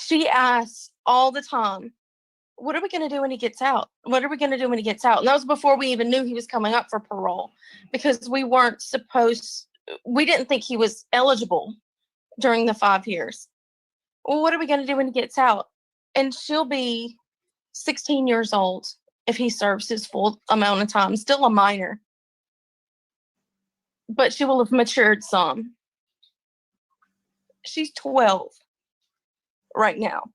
She asks all the time, what are we going to do when he gets out? What are we going to do when he gets out? And that was before we even knew he was coming up for parole, because we didn't think he was eligible during the 5 years. Well, what are we going to do when he gets out? And she'll be 16 years old if he serves his full amount of time, still a minor. But she will have matured some. She's 12 right now.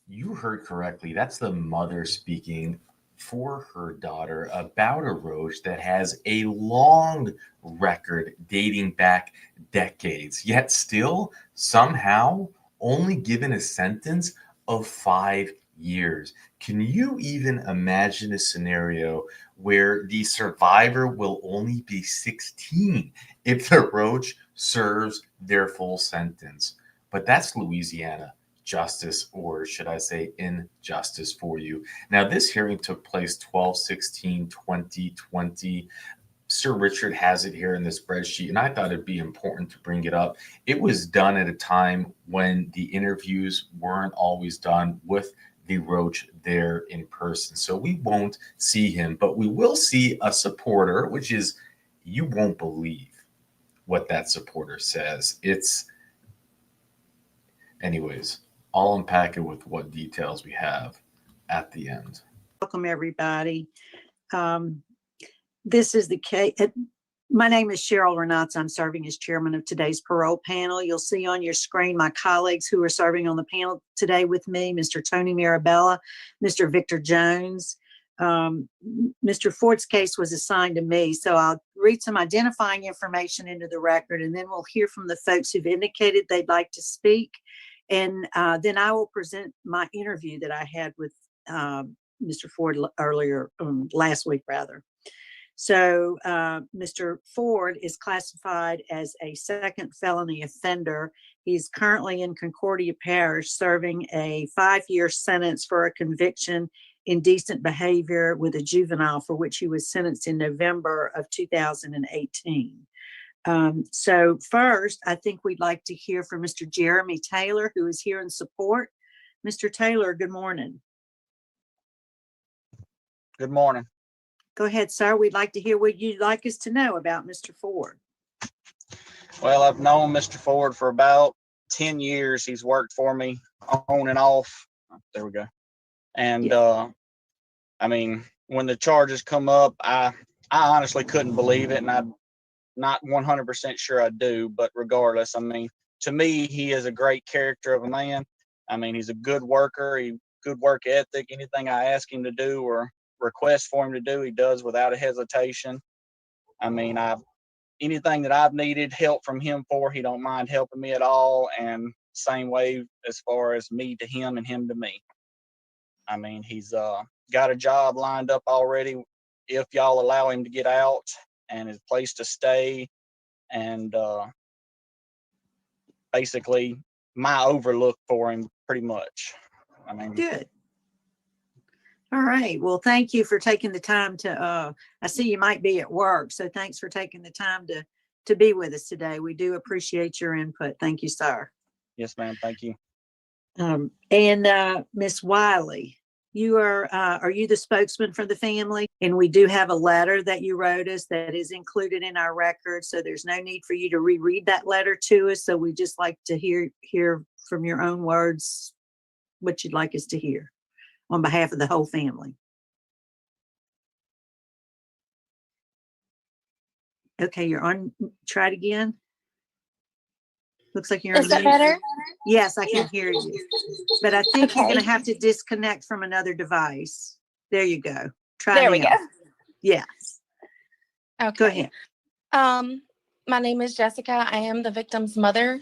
You heard correctly. That's the mother speaking for her daughter about a roach that has a long record dating back decades, yet still somehow only given a sentence of 5 years. Can you even imagine a scenario where the survivor will only be 16 if the roach serves their full sentence? But that's Louisiana justice, or should I say injustice for you. Now, this hearing took place 12/16/2020. Sir Richard has it here in the spreadsheet, and I thought it'd be important to bring it up. It was done at a time when the interviews weren't always done with the roach there in person. So we won't see him, but we will see a supporter, which is, you won't believe what that supporter says. Anyways, I'll unpack it with what details we have at the end. Welcome, everybody. This is the case. My name is Cheryl Renatz. I'm serving as chairman of today's parole panel. You'll see on your screen my colleagues who are serving on the panel today with me: Mr. Tony Mirabella, Mr. Victor Jones. Mr. Ford's case was assigned to me, so I'll read some identifying information into the record, and then we'll hear from the folks who've indicated they'd like to speak. And then I will present my interview that I had with Mr. Ford earlier, last week rather. So Mr. Ford is classified as a second felony offender. He's currently in Concordia Parish serving a 5-year sentence for a conviction indecent behavior with a juvenile, for which he was sentenced in November of 2018. So first, I think we'd like to hear from Mr. Jeremy Taylor, who is here in support. Mr. Taylor, good morning. Good morning. Go ahead, sir. We'd like to hear what you'd like us to know about Mr. Ford. Well, I've known Mr. Ford for about 10 years. He's worked for me on and off. There we go. And I mean, when the charges come up, I honestly couldn't believe it, and I'm not 100% sure I do, but regardless, I mean, to me, he is a great character of a man. I mean, he's a good worker, good work ethic. Anything I ask him to do or request for him to do, he does without a hesitation. I mean, anything that I've needed help from him for, he don't mind helping me at all. And same way as far as me to him and him to me. I mean, he's got a job lined up already if y'all allow him to get out, and his place to stay, and basically my overlook for him pretty much. I mean, good. All right. Well, thank you for taking the time to, I see you might be at work, so thanks for taking the time to be with us today. We do appreciate your input. Thank you, sir. Yes, ma'am. Thank you. And Miss Wiley, are you the spokesman for the family? And we do have a letter that you wrote us that is included in our record, so there's no need for you to reread that letter to us. So we just like to hear from your own words what you'd like us to hear on behalf of the whole family. Okay, you're on. Try it again. Looks like you're on. Is that better? Yes, I can hear you. But I think Okay. you're going to have to disconnect from another device. There you go. Try There we now. go. Yes. Okay. Go ahead. My name is Jessica. I am the victim's mother.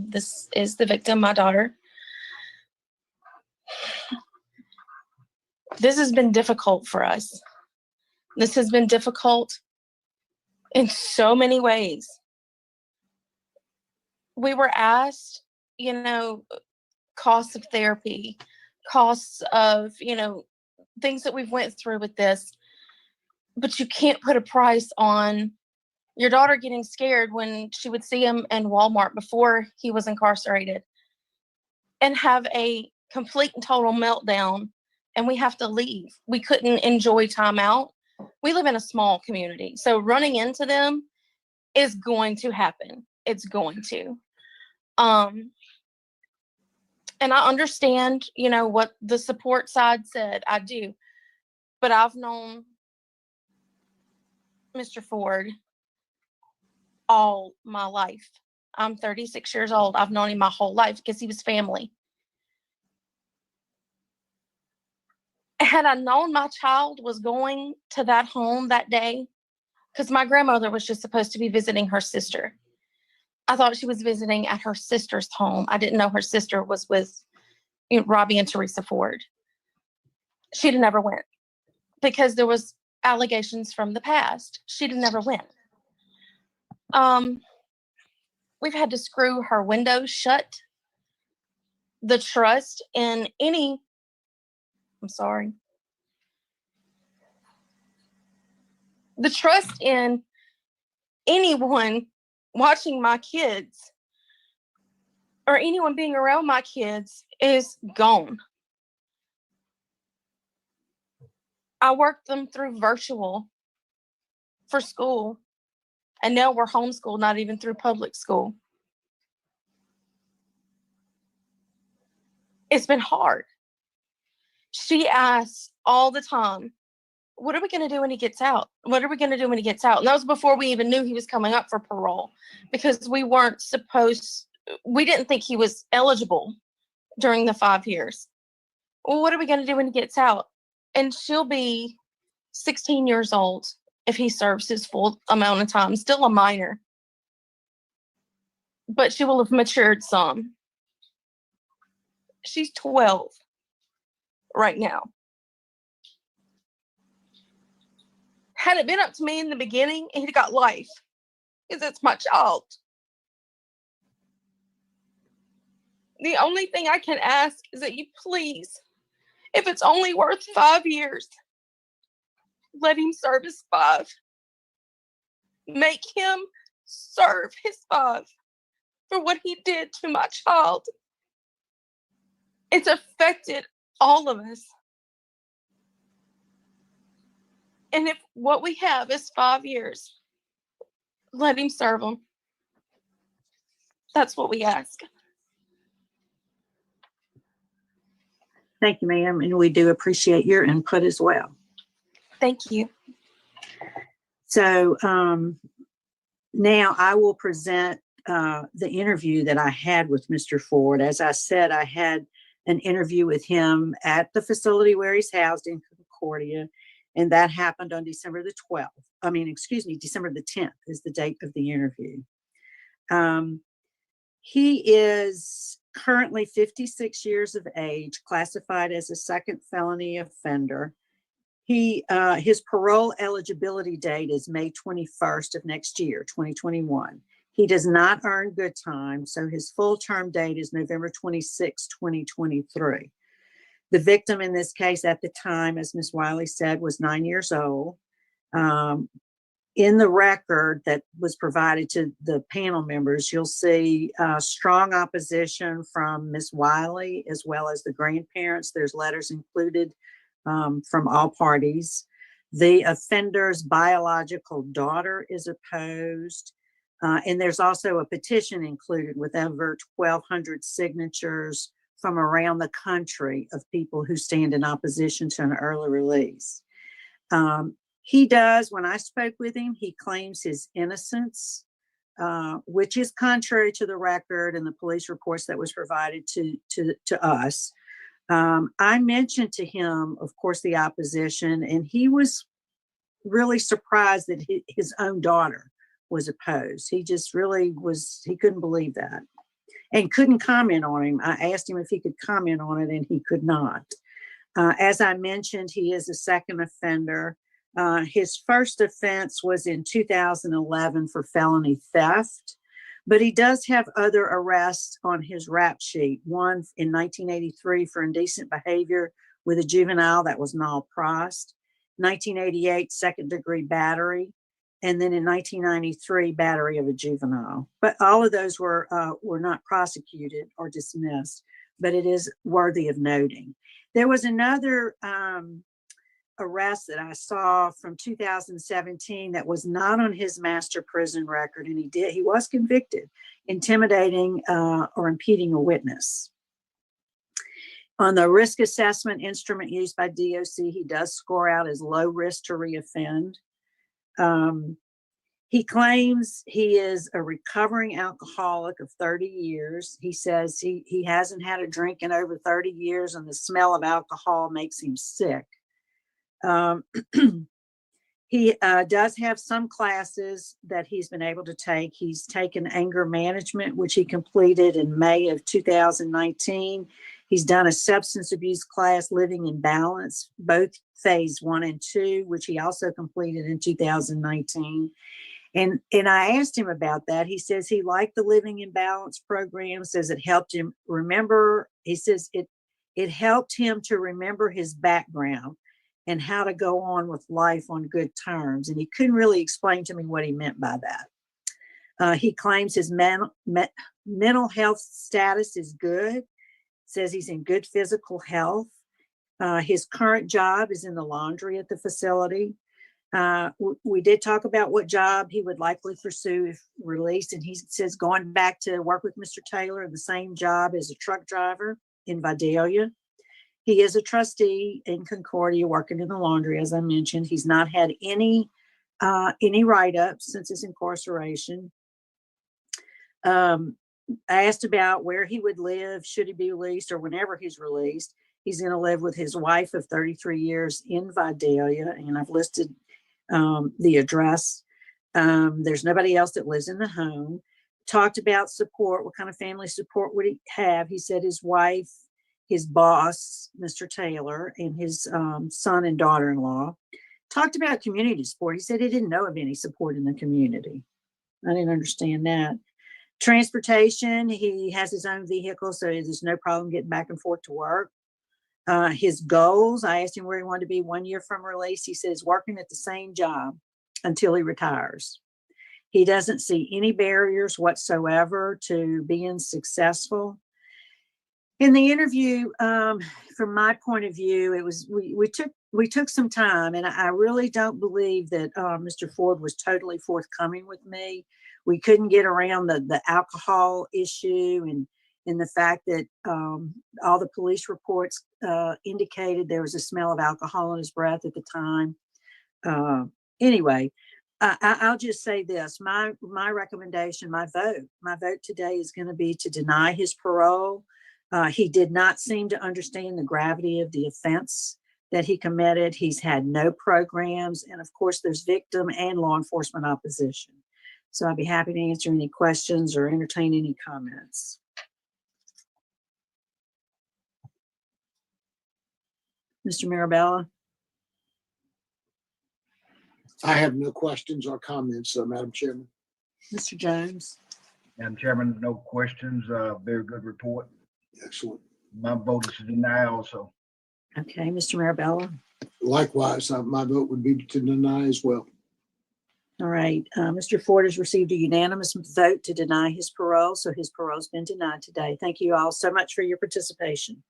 This is the victim, my daughter. This has been difficult for us. This has been difficult in so many ways. We were asked, costs of therapy, costs of, things that we've went through with this, but you can't put a price on your daughter getting scared when she would see him in Walmart before he was incarcerated. and have a complete and total meltdown, and we have to leave. We couldn't enjoy time out. We live in a small community, so running into them is going to happen. It's going to. And I understand, what the support side said. I do. But I've known Mr. Ford all my life. I'm 36 years old. I've known him my whole life because he was family. Had I known my child was going to that home that day, because my grandmother was just supposed to be visiting her sister. I thought she was visiting at her sister's home. I didn't know her sister was with Robbi and Teresa Ford. She'd never went because there was allegations from the past. She'd never went. We've had to screw her windows shut. The trust in the trust in anyone watching my kids or anyone being around my kids is gone. I worked them through virtual for school, and now we're homeschooled, not even through public school. It's been hard. She asks all the time, what are we going to do when he gets out? What are we going to do when he gets out? And that was before we even knew he was coming up for parole, because we didn't think he was eligible during the 5 years. Well, what are we going to do when he gets out? And she'll be 16 years old if he serves his full amount of time, still a minor. But she will have matured some. She's 12 right now. Had it been up to me in the beginning, he'd got life, because it's my child. The only thing I can ask is that you please, if it's only worth 5 years, let him serve his 5. Make him serve his 5 for what he did to my child. It's affected all of us. And if what we have is 5 years, let him serve them. That's what we ask. Thank you, ma'am. And we do appreciate your input as well. Thank you. So now I will present the interview that I had with Mr. Ford. As I said, I had an interview with him at the facility where he's housed in Concordia, and that happened on December the 12th. December the 10th is the date of the interview. He is currently 56 years of age, classified as a second felony offender. His parole eligibility date is May 21st of next year, 2021. He does not earn good time, so his full term date is November 26, 2023. The victim in this case at the time, as Ms. Wiley said, was 9 years old. In the record that was provided to the panel members, you'll see strong opposition from Ms. Wiley as well as the grandparents. There's letters included from all parties. The offender's biological daughter is opposed. And there's also a petition included with over 1,200 signatures from around the country of people who stand in opposition to an early release. He does, when I spoke with him, he claims his innocence, which is contrary to the record and the police reports that was provided to us. I mentioned to him, of course, the opposition, and he was really surprised that his own daughter was opposed. He just really he couldn't believe that and couldn't comment on him. I asked him if he could comment on it, and he could not. As I mentioned, he is a second offender. His first offense was in 2011 for felony theft, but he does have other arrests on his rap sheet. One in 1983 for indecent behavior with a juvenile, that was Nal Prost. 1988, second-degree battery. And then in 1993, battery of a juvenile. But all of those were not prosecuted or dismissed. but it is worthy of noting. There was another arrest that I saw from 2017 that was not on his master prison record, and he was convicted, intimidating or impeding a witness. On the risk assessment instrument used by DOC, he does score out as low risk to reoffend. He claims he is a recovering alcoholic of 30 years. He says he hasn't had a drink in over 30 years, and the smell of alcohol makes him sick. He does have some classes that he's been able to take. He's taken anger management, which he completed in May of 2019. He's done a substance abuse class, Living in Balance, both phase 1 and 2, which he also completed in 2019. And I asked him about that. He says he liked the Living in Balance program, says it helped him remember. He says it helped him to remember his background and how to go on with life on good terms. And he couldn't really explain to me what he meant by that. He claims his mental health status is good, says he's in good physical health. His current job is in the laundry at the facility. We did talk about what job he would likely pursue if released, and he says going back to work with Mr. Taylor, the same job as a truck driver in Vidalia. He is a trustee in Concordia working in the laundry, as I mentioned. He's not had any write-ups since his incarceration. I asked about where he would live should he be released or whenever he's released. He's going to live with his wife of 33 years in Vidalia, and I've listed the address. There's nobody else that lives in the home. Talked about support. What kind of family support would he have? He said his wife, his boss, Mr. Taylor, and his son and daughter-in-law. Talked about community support. He said he didn't know of any support in the community. I didn't understand that. Transportation, he has his own vehicle, so there's no problem getting back and forth to work. His goals, I asked him where he wanted to be 1 year from release. He says working at the same job until he retires. He doesn't see any barriers whatsoever to being successful. In the interview, from my point of view, it was we took some time, and I really don't believe that Mr. Ford was totally forthcoming with me. We couldn't get around the alcohol issue and the fact that all the police reports indicated there was a smell of alcohol in his breath at the time. Anyway, I'll just say this: my recommendation, my vote today is going to be to deny his parole. He did not seem to understand the gravity of the offense that he committed. He's had no programs, and of course, there's victim and law enforcement opposition. So I'd be happy to answer any questions or entertain any comments. Mr. Mirabella? I have no questions or comments, Madam Chairman. Mr. Jones? Madam Chairman, no questions. Very good report. Excellent. My vote is to deny also. Okay, Mr. Mirabella? Likewise, my vote would be to deny as well. All right, Mr. Ford has received a unanimous vote to deny his parole, so his parole's been denied today. Thank you all so much for your participation.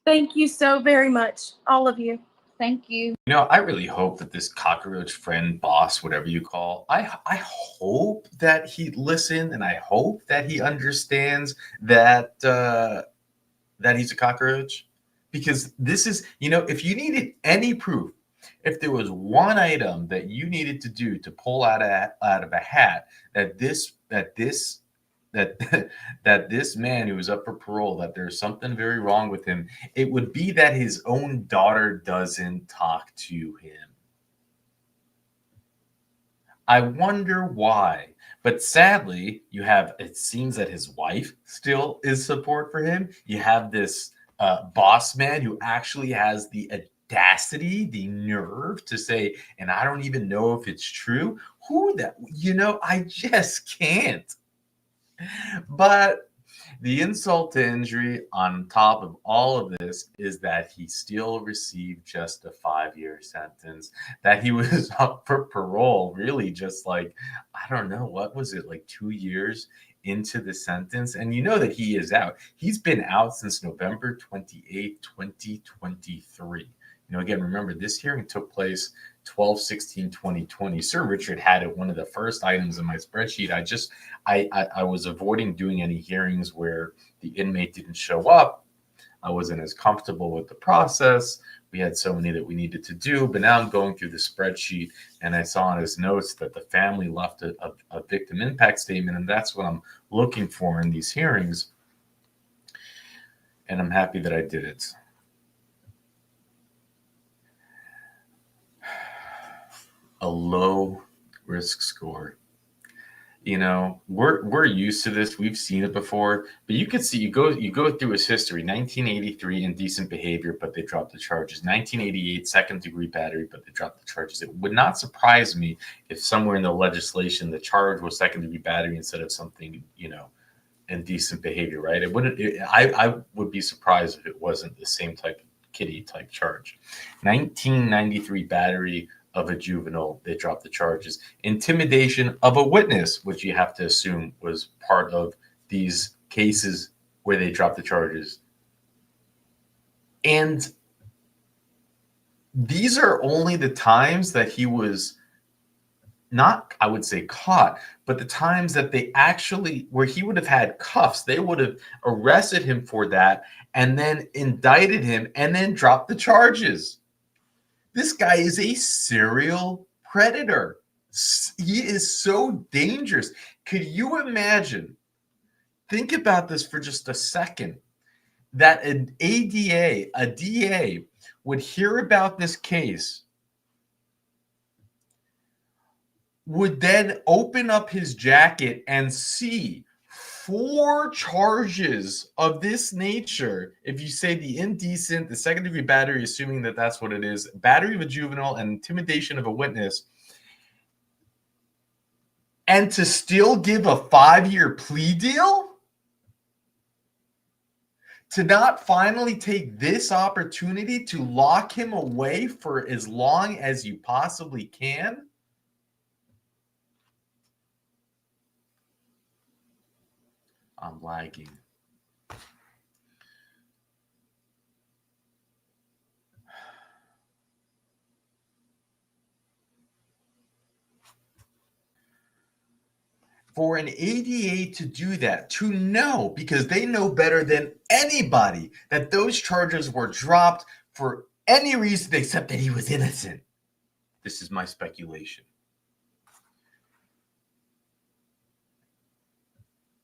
Thank you so very much, all of you. Thank you. You know, I really hope that this cockroach friend, boss, whatever you call, I hope that he listened, and I hope that he understands that that he's a cockroach. Because this is, you know, if you needed any proof, if there was one item that you needed to do to pull out of a hat that this man who was up for parole, that there's something very wrong with him, it would be that his own daughter doesn't talk to him. I wonder why. But sadly, it seems that his wife still is support for him. You have this boss man who actually has the audacity, the nerve to say, and I don't even know if it's true. I just can't. But the insult to injury on top of all of this is that he still received just a 5-year sentence, that he was up for parole really just like, I don't know, what was it, like 2 years into the sentence, and you know that he is out. He's been out since November 28, 2023. Again, remember, this hearing took place 12/16/2020. Sir Richard had it one of the first items in my spreadsheet. I was avoiding doing any hearings where the inmate didn't show up. I wasn't as comfortable with the process. We had so many that we needed to do, but now I'm going through the spreadsheet and I saw in his notes that the family left a victim impact statement, and that's what I'm looking for in these hearings. And I'm happy that I did it. A low risk score. We're used to this. We've seen it before, but you can see, you go through his history. 1983, indecent behavior, but they dropped the charges. 1988, second degree battery, but they dropped the charges. It would not surprise me if somewhere in the legislation the charge was second degree battery instead of something, indecent behavior, right? I would be surprised if it wasn't the same type of kitty type charge. 1993 battery of a juvenile, they dropped the charges. Intimidation of a witness, which you have to assume was part of these cases where they dropped the charges. And these are only the times that he was not, I would say, caught, but the times that they actually, where he would have had cuffs, they would have arrested him for that and then indicted him and then dropped the charges. This guy is a serial predator. He is so dangerous. Could you imagine? Think about this for just a second. That an ADA, a DA, would hear about this case, would then open up his jacket and see 4 charges of this nature. If you say the indecent, the second degree battery, assuming that that's what it is, battery of a juvenile and intimidation of a witness, and to still give a 5-year plea deal? To not finally take this opportunity to lock him away for as long as you possibly can? I'm lagging. For an ADA to do that, to know, because they know better than anybody that those charges were dropped for any reason except that he was innocent. This is my speculation.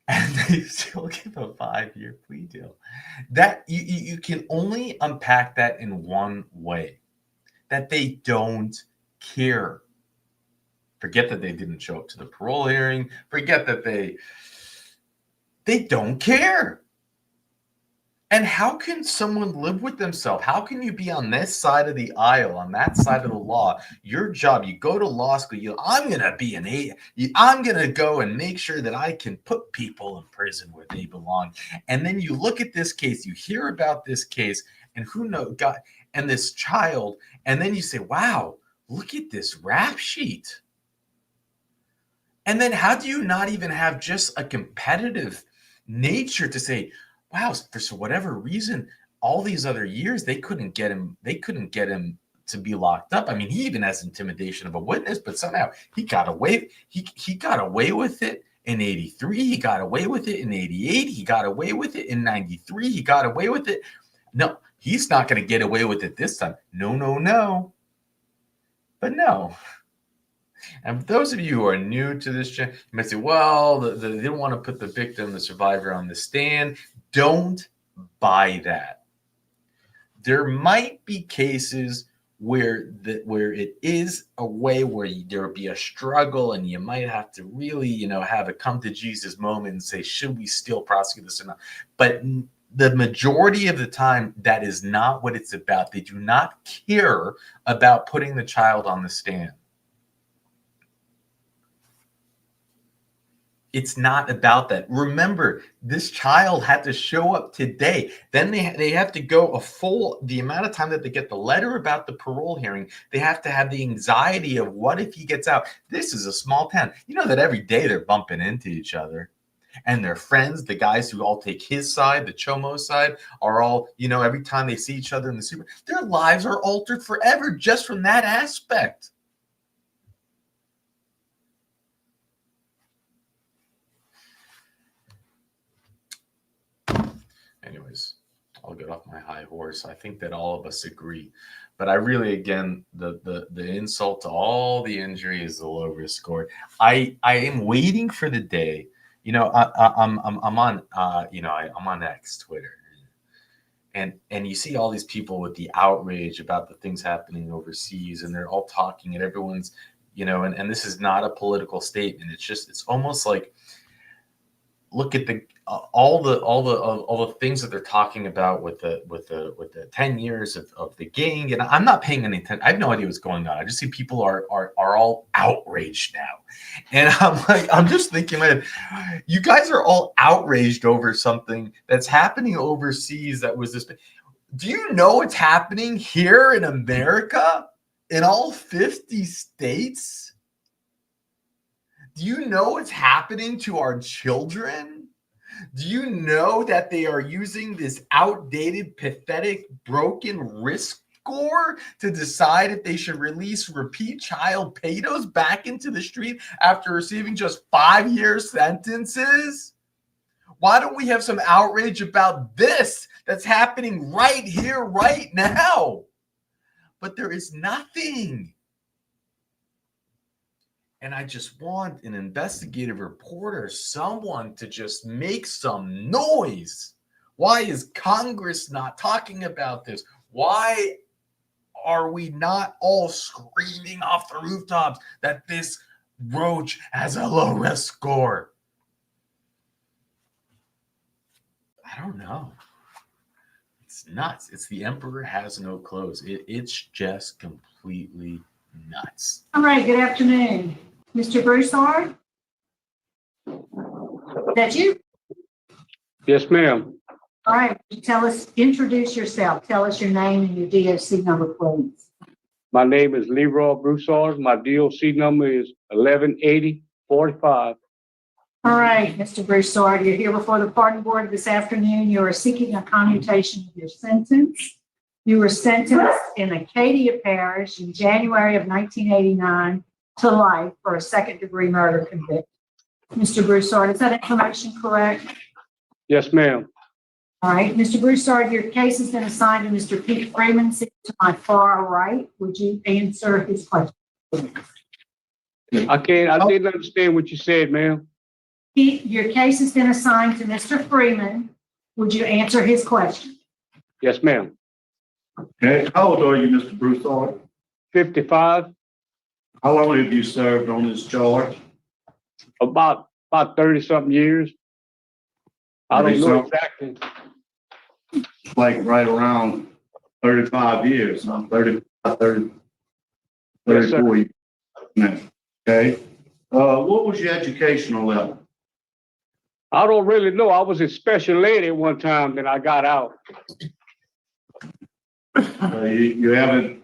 And they still give a 5-year plea deal. That you can only unpack that in one way: that they don't care. Forget that they didn't show up to the parole hearing. Forget that they don't care. And how can someone live with themselves? How can you be on this side of the aisle, on that side of the law? Your job, you go to law school, I'm going to be an I'm going to go and make sure that I can put people in prison where they belong. And then you look at this case, you hear about this case, and who knows, God, and this child, and then you say, wow, look at this rap sheet. And then how do you not even have just a competitive nature to say, wow, for whatever reason, all these other years they couldn't get him to be locked up. I mean, he even has intimidation of a witness, but somehow he got away. He got away with it in 83. He got away with it in 88. He got away with it in 93. He got away with it. No, he's not going to get away with it this time. No. But no. And for those of you who are new to this channel, you might say, well, they didn't want to put the victim, the survivor, on the stand. Don't buy that. There might be cases where it is a way where there will be a struggle and you might have to really, have a come to Jesus moment and say, should we still prosecute this or not? But the majority of the time, that is not what it's about. They do not care about putting the child on the stand. It's not about that. Remember, this child had to show up today. Then they have to go the amount of time that they get the letter about the parole hearing. They have to have the anxiety of what if he gets out. This is a small town. You know that every day they're bumping into each other. And their friends, the guys who all take his side, the Chomo side, are all, every time they see each other in the super, their lives are altered forever just from that aspect. Anyways, I'll get off my high horse. I think that all of us agree. But I really, again, the insult to all the injury is the low risk score. I am waiting for the day. I'm on I'm on X, Twitter, and you see all these people with the outrage about the things happening overseas, and they're all talking, and everyone's, and this is not a political statement. It's almost like, look at all the things that they're talking about with the 10 years of the gang, and I'm not paying any attention. I have no idea what's going on. I just see people are all outraged now, and I'm just thinking, man, you guys are all outraged over something that's happening overseas. That was this. Do you know what's happening here in America, in all 50 states? Do you know what's happening to our children? Do you know that they are using this outdated, pathetic, broken risk score to decide if they should release repeat child pedos back into the street after receiving just 5-year sentences? Why don't we have some outrage about this that's happening right here, right now? But there is nothing. And I just want an investigative reporter, someone to just make some noise. Why is Congress not talking about this? Why are we not all screaming off the rooftops that this roach has a low risk score? I don't know. It's nuts. It's the emperor has no clothes. It's just completely nuts. All right, good afternoon. Mr. Broussard? That you? Yes, ma'am. All right, introduce yourself. Tell us your name and your DOC number, please. My name is Leroy Broussard. My DOC number is 118045. All right, Mr. Broussard, you're here before the pardon board this afternoon. You are seeking a commutation of your sentence. You were sentenced in Acadia Parish in January of 1989 to life for a second-degree murder conviction. Mr. Broussard, is that information correct? Yes, ma'am. All right, Mr. Broussard, your case has been assigned to Mr. Pete Freeman, sitting to my far right. Would you answer his question? I didn't understand what you said, ma'am. Pete, your case has been assigned to Mr. Freeman. Would you answer his question? Yes, ma'am. Okay, how old are you, Mr. Broussard? 55, How long have you served on this charge? about 30-something years. I don't know exactly. Like right around 35 years. I'm 34 years now. Okay. What was your educational level? I don't really know. I was in special ed at one time, then I got out. You haven't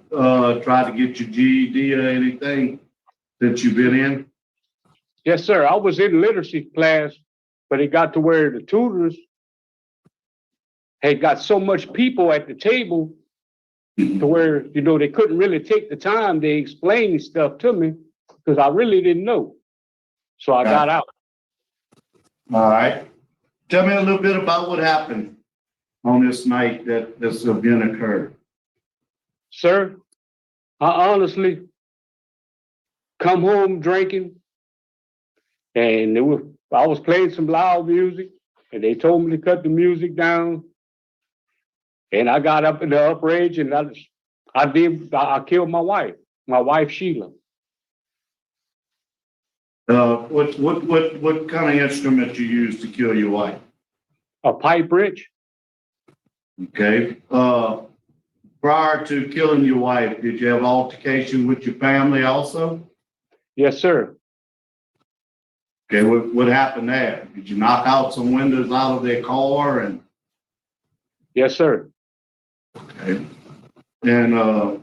tried to get your GED or anything since you've been in? Yes, sir. I was in literacy class, but it got to where the tutors had got so much people at the table to where, they couldn't really take the time to explain stuff to me because I really didn't know. So I got out. All right. Tell me a little bit about what happened on this night that this event occurred. Sir, I honestly come home drinking, and I was playing some loud music, and they told me to cut the music down. And I got up in the outrage, and I killed my wife Sheila. What kind of instrument you used to kill your wife? A pipe wrench. Okay. Prior to killing your wife, did you have altercation with your family also? Yes, sir. Okay, what happened there? Did you knock out some windows out of their car? And Yes, sir. okay. And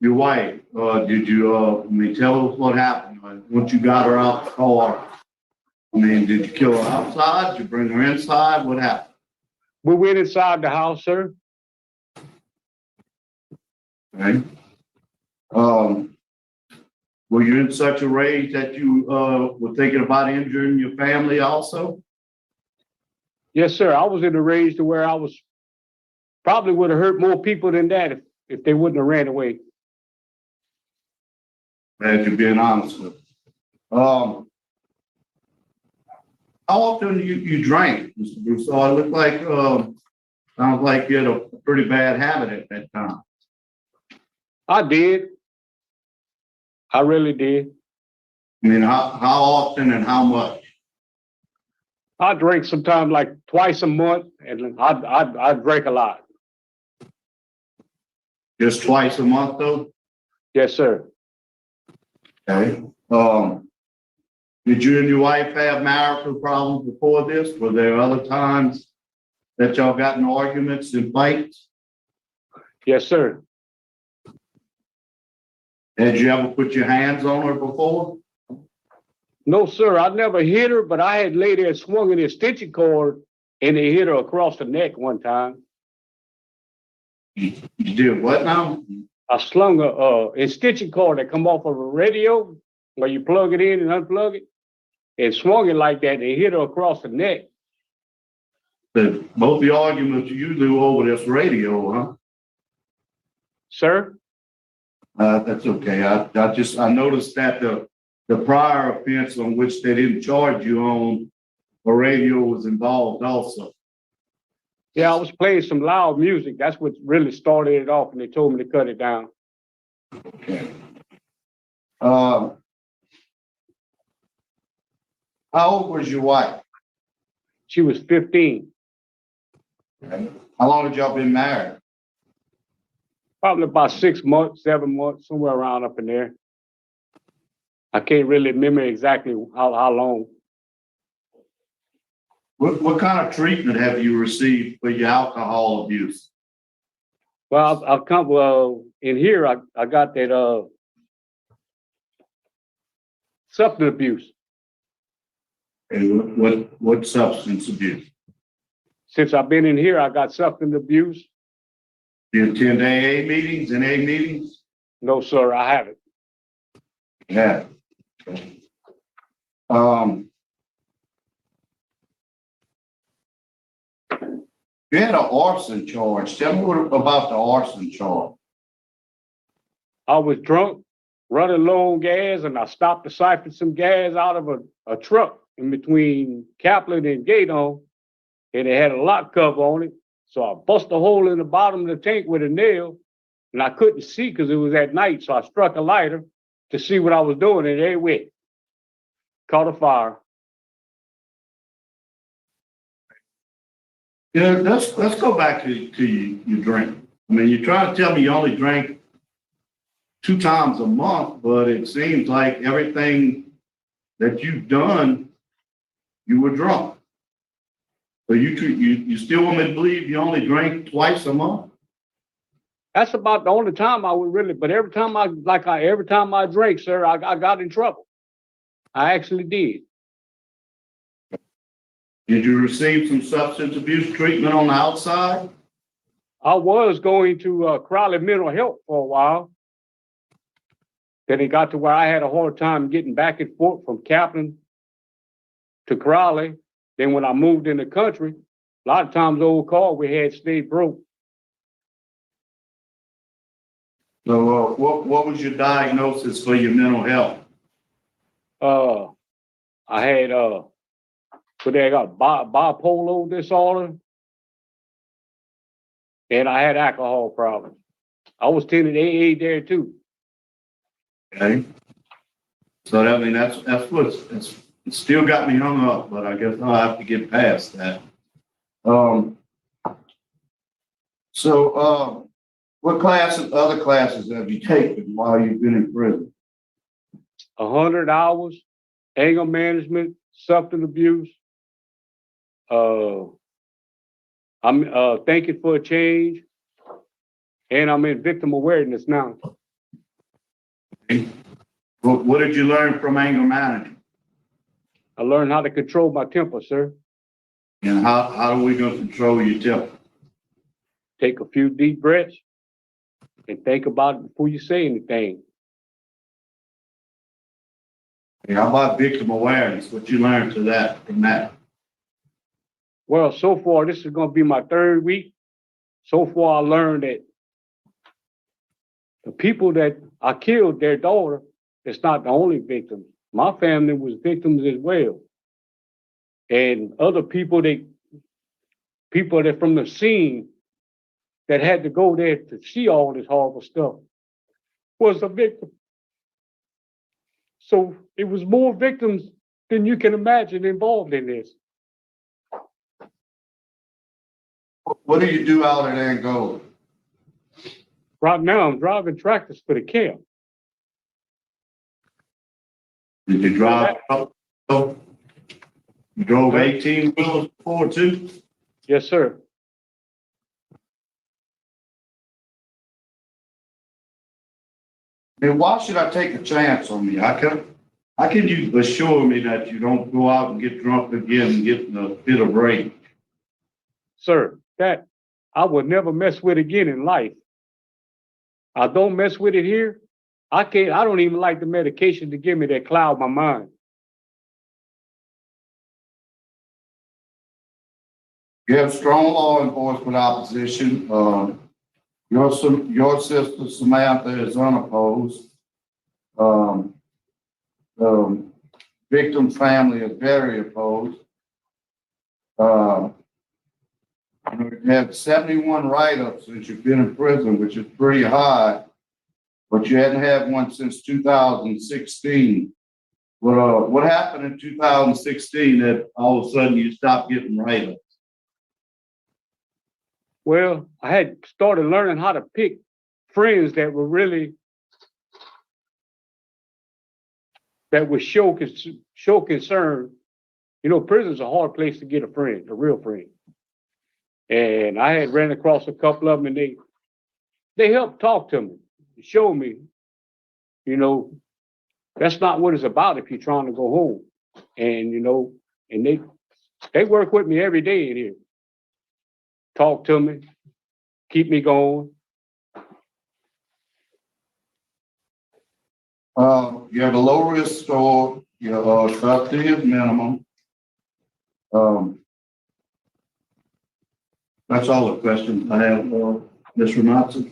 your wife, did you tell us what happened once you got her out the car? I mean, did you kill her outside? Did you bring her inside? What happened? We went inside the house, sir. Okay. Were you in such a rage that you were thinking about injuring your family also? Yes, sir. I was in a rage to where I was probably would have hurt more people than that if they wouldn't have ran away. Glad you're being honest with me. How often you drank, Mr. Broussard? It looked like sounds like you had a pretty bad habit at that time. I did. I really did. I mean, how often and how much? I drink sometimes like twice a month, and I drink a lot. Just twice a month, though? Yes, sir. Okay. Did you and your wife have marital problems before this? Were there other times that y'all got in arguments and fights? Yes, sir. Had you ever put your hands on her before? No, sir. I never hit her, but I had laid there swung an extension cord and they hit her across the neck one time. You did what now? I slung a extension cord that come off of a radio where you plug it in and unplug it, and swung it like that and hit her across the neck. Both the arguments you do over this radio, huh? Sir? That's okay. I noticed that the prior offense on which they didn't charge you on a radio was involved also. Yeah, I was playing some loud music. That's what really started it off, and they told me to cut it down. Okay. How old was your wife? She was 15. Okay. How long had y'all been married? Probably about 6 months, 7 months, somewhere around up in there. I can't really remember exactly how long. What kind of treatment have you received for your alcohol abuse? Well, I've come in here. I got that substance abuse. And what substance abuse? Since I've been in here, I got substance abuse. Do you attend AA meetings and A meetings? No, sir, I haven't. Yeah. You had an arson charge. Tell me about the arson charge. I was drunk, running low on gas, and I stopped to siphon some gas out of a truck in between Kaplan and Gaydon, and it had a lock cover on it. So I bust a hole in the bottom of the tank with a nail, and I couldn't see because it was at night. So I struck a lighter to see what I was doing, and it went. Caught a fire. Yeah, let's go back to your drink. I mean, you're trying to tell me you only drank 2 times a month, but it seems like everything that you've done, you were drunk. So you still want me to believe you only drank twice a month? That's about the only time I would really, but every time I drank, sir, I got in trouble. I actually did. Did you receive some substance abuse treatment on the outside? I was going to Crowley Mental Health for a while. Then it got to where I had a hard time getting back and forth from Kaplan to Crowley. Then when I moved in the country, a lot of times the old car we had stayed broke. So what was your diagnosis for your mental health? I had I got bipolar disorder, and I had alcohol problems. I was attending AA there too. Okay. So I mean that's it still got me hung up, but I guess I'll have to get past that. What other classes have you taken while you've been in prison? 100 hours, anger management, substance abuse. I'm thinking for a change, and I'm in victim awareness now. What did you learn from anger management? I learned how to control my temper, sir. And how are we gonna control your temper? Take a few deep breaths and think about it before you say anything. And how about victim awareness? What you learned from that? Well, so far, this is going to be my 3rd week. So far, I learned that the people that I killed, their daughter, it's not the only victim. My family was victims as well. And other people that from the scene that had to go there to see all this horrible stuff was a victim. So it was more victims than you can imagine involved in this. What do you do out at Angola? Right now, I'm driving tractors for the camp. Did you drive? You drove 18 wheels before too? Yes, sir. Then why should I take a chance on you? How can you assure me that you don't go out and get drunk again and get in a fit of rage? Sir, that I would never mess with again in life. I don't mess with it here. I don't even like the medication to give me that cloud my mind. You have strong law enforcement opposition. Your sister Samantha is unopposed. The victim's family is very opposed. You have 71 write-ups since you've been in prison, which is pretty high, but you hadn't had one since 2016. What happened in 2016 that all of a sudden you stopped getting write-ups? Well, I had started learning how to pick friends that were really, that would show concern. You know, prison's a hard place to get a friend, a real friend. And I had ran across a couple of them, and they helped talk to me, show me, you know, that's not what it's about if you're trying to go home. And, you know, and they work with me every day in here. Talk to me, keep me going. You have a low risk score, your custody is minimum. That's all the questions I have, Ms. Renatza.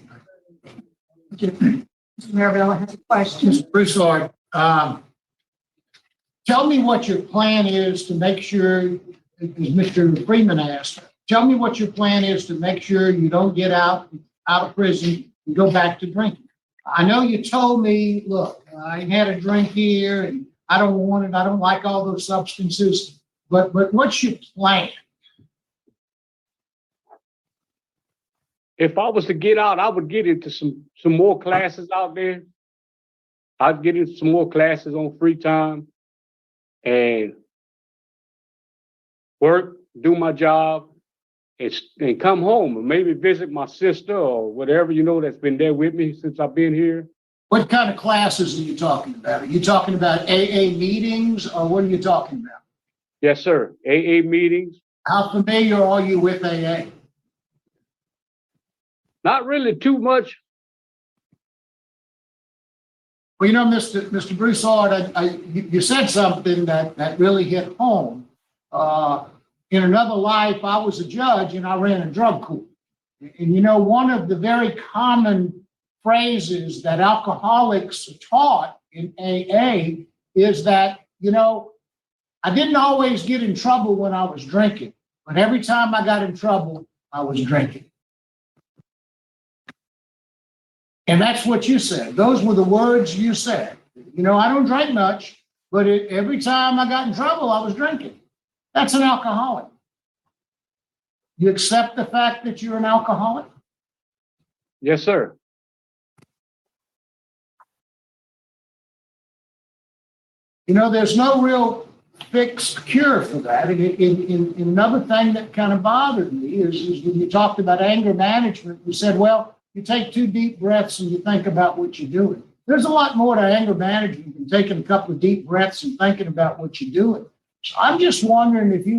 Mr. Marabella has a question. Mr. Broussard, tell me what your plan is to make sure, as Mr. Freeman asked, tell me what your plan is to make sure you don't get out of prison and go back to drinking. I know you told me, look, I had a drink here and I don't want it. I don't like all those substances, but what's your plan? If I was to get out, I would get into some more classes out there. I'd get into some more classes on free time and work, do my job, and come home and maybe visit my sister or whatever, you know, that's been there with me since I've been here. What kind of classes are you talking about? Are you talking about AA meetings or what are you talking about? Yes, sir. AA meetings. How familiar are you with AA? Not really too much. Well, you know, Mr. Broussard, you said something that really hit home. In another life, I was a judge and I ran a drug court. And you know, one of the very common phrases that alcoholics are taught in AA is that, you know, I didn't always get in trouble when I was drinking, but every time I got in trouble, I was drinking. And that's what you said. Those were the words you said. You know, I don't drink much, but every time I got in trouble, I was drinking. That's an alcoholic. You accept the fact that you're an alcoholic? Yes, sir. You know, there's no real fixed cure for that. And another thing that kind of bothered me is when you talked about anger management, you said, well, you take 2 deep breaths and you think about what you're doing. There's a lot more to anger management than taking a couple of deep breaths and thinking about what you're doing. So I'm just wondering if you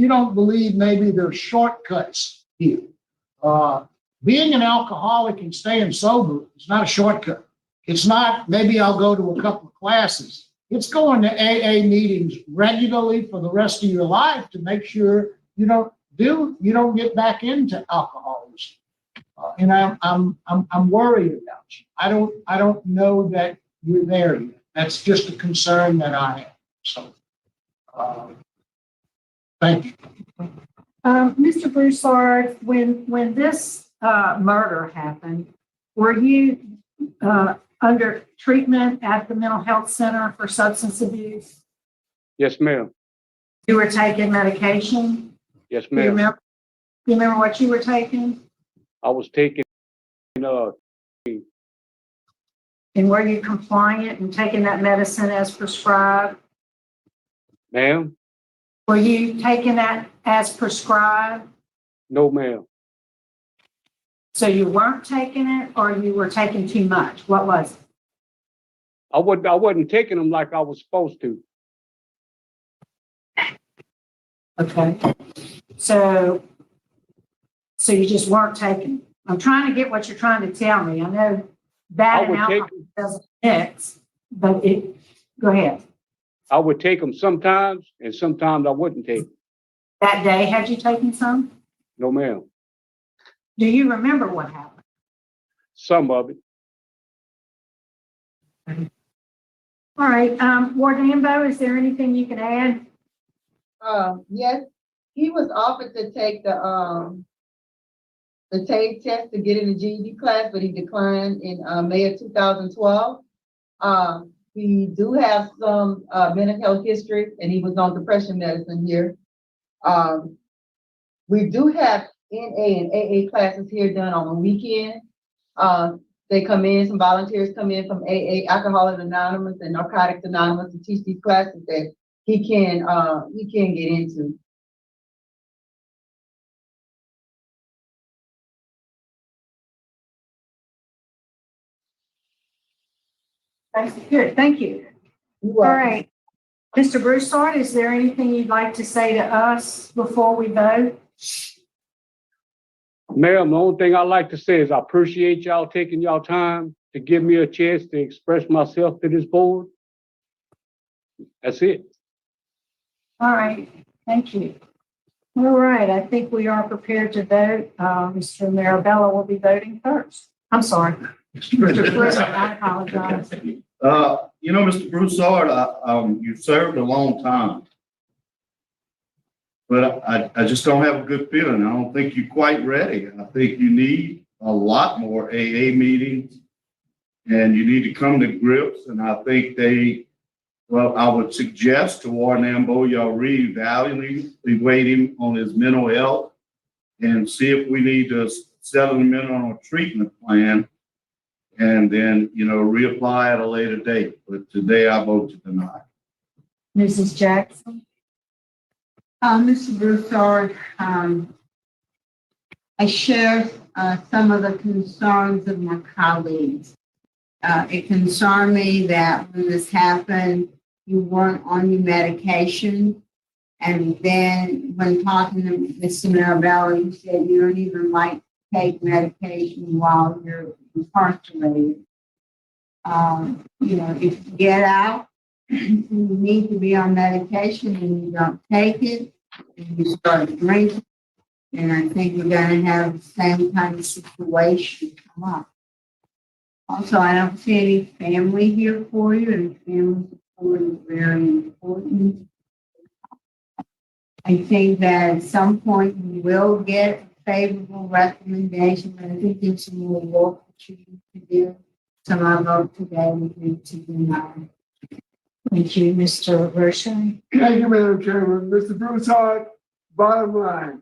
don't believe maybe there's shortcuts here. Being an alcoholic and staying sober is not a shortcut. It's not, maybe I'll go to a couple of classes. It's going to AA meetings regularly for the rest of your life to make sure you don't get back into alcoholism. And I'm worried about you. I don't know that you're there yet. That's just a concern that I have. So, thank you. Mr. Broussard, when this murder happened, were you under treatment at the mental health center for substance abuse? Yes, ma'am. You were taking medication? Yes, Do you ma'am. remember, what you were taking? I was taking, And were you compliant in taking that medicine as prescribed? ma'am. Were you taking that as prescribed? No, ma'am. So you weren't taking it, or you were taking too much? What was it? I wasn't taking them like I was supposed to. Okay. So you just weren't taking it. I'm trying to get what you're trying to tell me. I know that I and would alcohol take doesn't mix, but go ahead. I would take them sometimes, and sometimes I wouldn't take them. That day, had you taken some? No, ma'am. Do you remember what happened? Some of it. All right, Ward Ambo, is there anything you can add? Yes, he was offered to take the TABE test to get in the GED class, but he declined in May of 2012. We do have some mental health history, and he was on depression medicine here. We do have NA and AA classes here done on the weekend. They come in, some volunteers come in from AA, Alcoholics Anonymous and Narcotics Anonymous to teach these classes that he can get into. That's good, thank you. All right. Mr. Broussard, is there anything you'd like to say to us before we vote? Ma'am, the only thing I'd like to say is I appreciate y'all taking y'all time to give me a chance to express myself to this board. That's it. All right, thank you. All right, I think we are prepared to vote. Mr. Marabella will be voting first. I'm sorry. Mr. Broussard, I apologize. Mr. Broussard, you served a long time. But I just don't have a good feeling. I don't think you're quite ready. I think you need a lot more AA meetings, and you need to come to grips. And I think I would suggest to Warden Ambo, y'all reevaluate him on his mental health and see if we need to settle him in on a treatment plan and then, reapply at a later date. But today I vote to deny. Mrs. Jackson? Mr. Broussard, I share some of the concerns of my colleagues. It concerned me that when this happened, you weren't on your medication. And then when talking to Mr. Marabella, you said you don't even like to take medication while you're incarcerated. If you get out, you need to be on medication and you don't take it, and you start drinking, and I think you're going to have the same kind of situation come up. Also, I don't see any family here for you, and family support is very important. I think that at some point you will get a favorable recommendation, but I think there's some more work that you need to do. So I vote today would be to deny. Thank you, Mr. Rochelle. Thank you, Madam Chairman. Mr. Broussard, bottom line,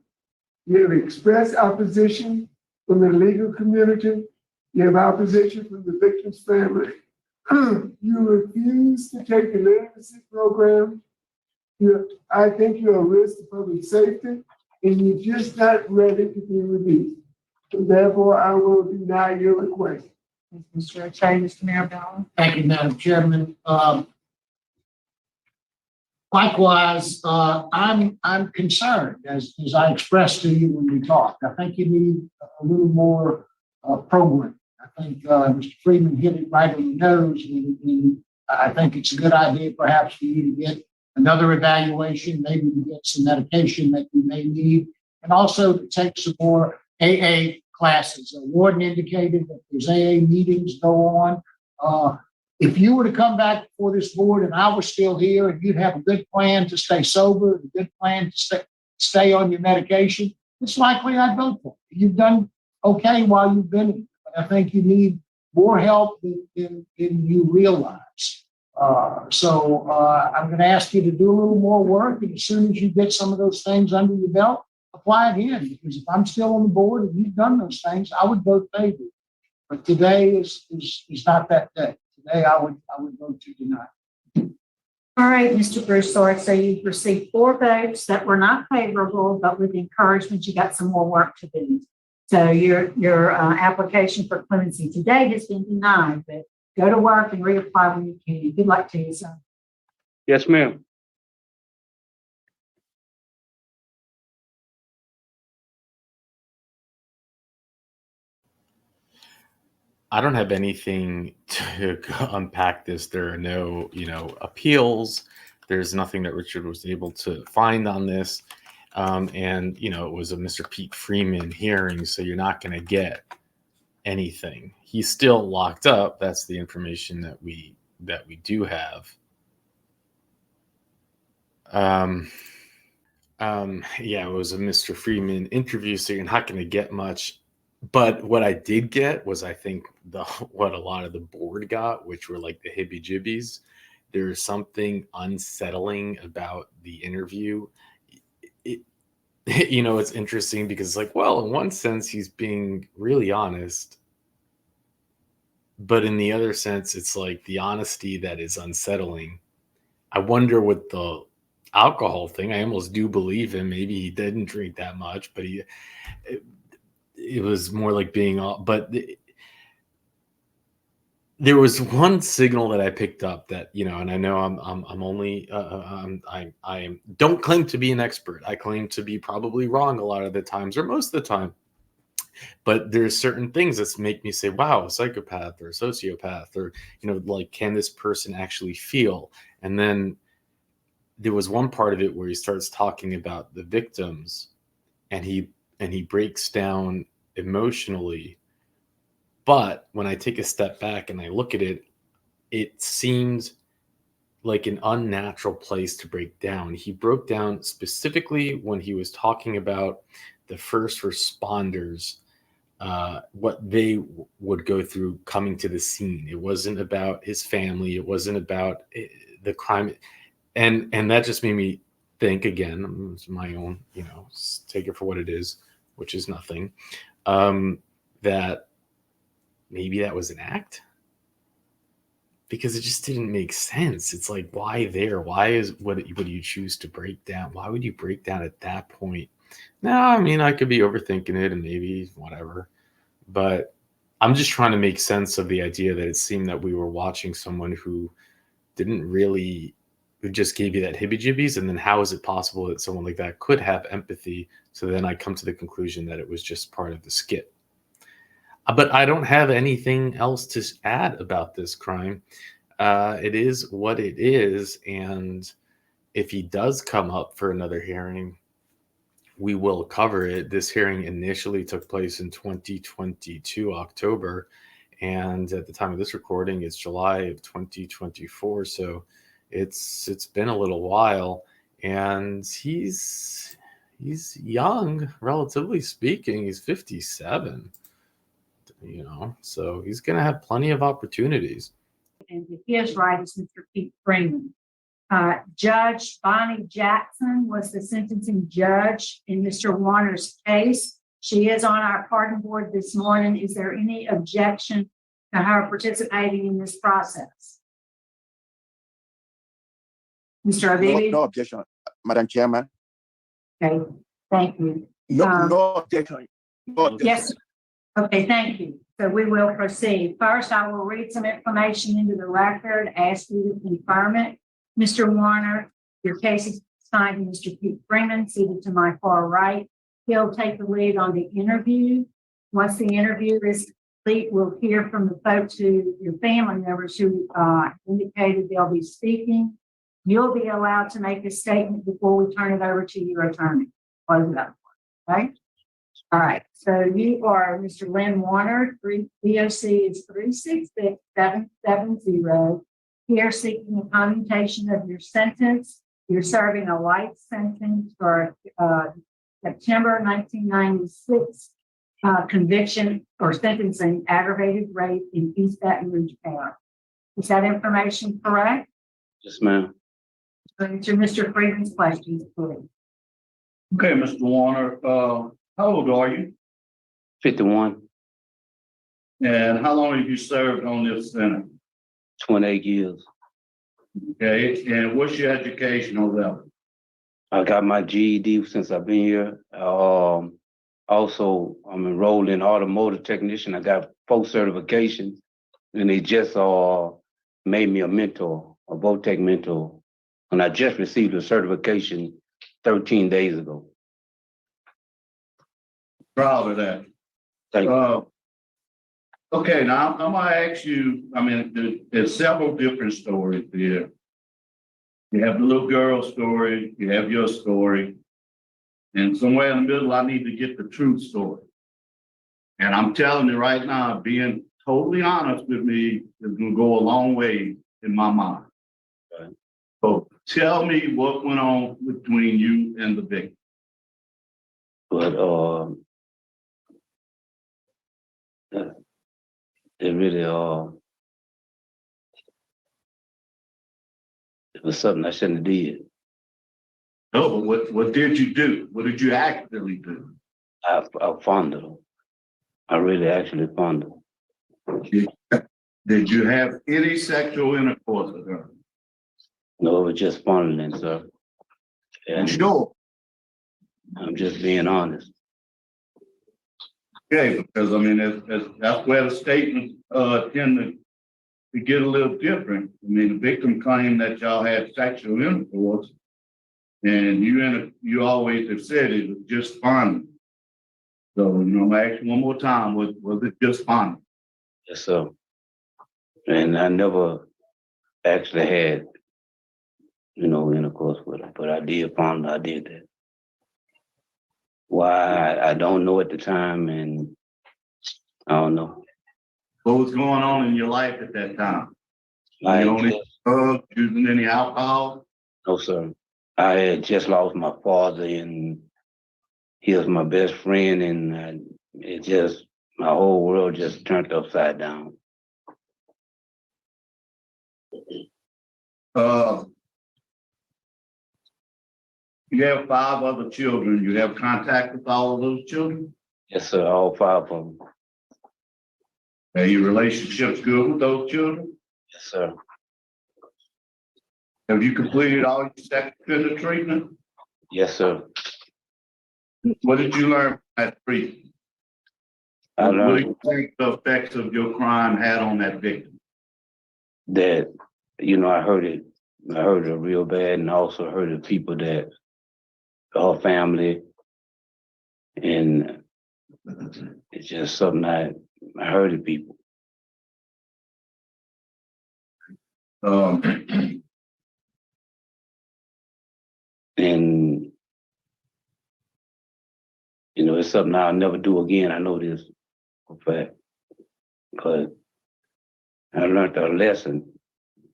you have expressed opposition from the legal community. You have opposition from the victim's family. You refuse to take the literacy program. I think you're a risk to public safety, and you're just not ready to be released. So therefore, I will deny your request. Mr. Rochelle, Mr. Marabella. Thank you, Madam Chairman. Likewise, I'm concerned, as I expressed to you when we talked. I think you need a little more program. I think Mr. Freeman hit it right on the nose, and I think it's a good idea perhaps for you to get another evaluation, maybe to get some medication that you may need, and also to take some more AA classes. Warden indicated that there's AA meetings go on. If you were to come back before this board and I was still here and you'd have a good plan to stay sober, a good plan to stay on your medication, it's likely I'd vote for it. You've done okay while you've been here, but I think you need more help than you realize. So I'm going to ask you to do a little more work, and as soon as you get some of those things under your belt, apply it in. Because if I'm still on the board and you've done those things, I would vote favor. But today is not that day. Today I would vote to deny. All right, Mr. Broussard, so you've received 4 votes that were not favorable, but with encouragement, you got some more work to do. So your application for clemency today has been denied, but go to work and reapply when you can. Good luck to you, son. Yes, ma'am. I don't have anything to unpack this. There are no, appeals. There's nothing that Richard was able to find on this. And, it was a Mr. Pete Freeman hearing, so you're not going to get anything. He's still locked up. That's the information that we do have. Yeah, it was a Mr. Freeman interview, so you're not going to get much. But what I did get was, I think, what a lot of the board got, which were like the hibby-jibbies. There's something unsettling about the interview. It's interesting because it's like, well, in one sense, he's being really honest. But in the other sense, it's like the honesty that is unsettling. I wonder what the alcohol thing, I almost do believe him. Maybe he didn't drink that much, but it was more like being, but there was one signal that I picked up that, and I know I'm only, I don't claim to be an expert. I claim to be probably wrong a lot of the times, or most of the time. But there's certain things that make me say, wow, a psychopath or a sociopath, or, like, can this person actually feel? And then there was one part of it where he starts talking about the victims, and he breaks down emotionally. But when I take a step back and I look at it, it seemed like an unnatural place to break down. He broke down specifically when he was talking about the first responders, what they would go through coming to the scene. It wasn't about his family. It wasn't about the crime. And that just made me think again, it's my own, take it for what it is, which is nothing, that maybe that was an act, because it just didn't make sense. It's like, why there? Why would you choose to break down? Why would you break down at that point? No, I mean, I could be overthinking it and maybe whatever, but I'm just trying to make sense of the idea that it seemed that we were watching someone who just gave you that hibby-jibbies. And then how is it possible that someone like that could have empathy? So then I come to the conclusion that it was just part of the skit. But I don't have anything else to add about this crime. It is what it is. And if he does come up for another hearing, we will cover it. This hearing initially took place in 2022, October. And at the time of this recording, it's July of 2024. So it's been a little while. And he's young, relatively speaking. He's 57. So he's going to have plenty of opportunities. And to his right is Mr. Pete Freeman. Judge Bonnie Jackson was the sentencing judge in Mr. Warner's case. She is on our pardon board this morning. Is there any objection to her participating in this process? Mr. Avivi? No objection, Madam Chairman. Okay, thank you. No objection. No objection. Yes. Okay, thank you. So we will proceed. First, I will read some information into the record, ask you to confirm it. Mr. Warner, Your case is assigned to Mr. Pete Freeman, seated to my far right. He'll take the lead on the interview. Once the interview is complete, we'll hear from the folks your family members who indicated they'll be speaking. You'll be allowed to make a statement before we turn it over to your attorney. Close it up. Okay? All right. So you are Mr. Lynn Warner, DOC is 366770. Here seeking a commutation of your sentence. You're serving a life sentence for September 1996 conviction or sentencing aggravated rape in East Baton Rouge Parish. Is that information correct? Yes, ma'am. Answer Mr. Freeman's questions, please. Okay, Mr. Warner, how old are you? 51, And how long have you served on this sentence? 28 years. Okay, and what's your educational level? I got my GED since I've been here. Also, I'm enrolled in automotive technician. I got 4 certifications, and they just made me a mentor, a VOTEC mentor. And I just received a certification 13 days ago. Proud of that. Thank you. Okay, now I'm gonna ask you, I mean, there's several different stories here. You have the little girl story, you have your story, and somewhere in the middle, I need to get the truth story. And I'm telling you right now, being totally honest with me is gonna go a long way in my mind. Okay. So tell me what went on between you and the victim. But it really it was something I shouldn't have did. No, but what did you do? What did you actually do? I fondled her. I really actually fondled her. Did you have any sexual intercourse with her? No, it was just fondling, sir. And Sure. I'm just being honest. Okay, because I mean, that's where the statements tend to get a little different. I mean, the victim claimed that y'all had sexual intercourse, and you always have said it was just fondling. So, I'm gonna ask you one more time, was it just fondling? Yes, sir. And I never actually had, intercourse with her, but I did fondle her. I did that. Why, I don't know at the time, and I don't know. What was going on in your life at that time? I You had only just- drugs, using any alcohol? No, sir. I had just lost my father, and he was my best friend, and my whole world just turned upside down. You have 5 other children. You have contact with all of those children? Yes, sir, all 5 of them. Are your relationships good with those children? Yes, sir. Have you completed all your sex offender treatment? Yes, sir. What did you learn from that treatment? I What do learned you think the effects of your crime had on that victim? that, I heard it real bad, and also heard of people that her family, and it's just something I heard of people. And it's something I'll never do again. I know this for a fact, but I learned a lesson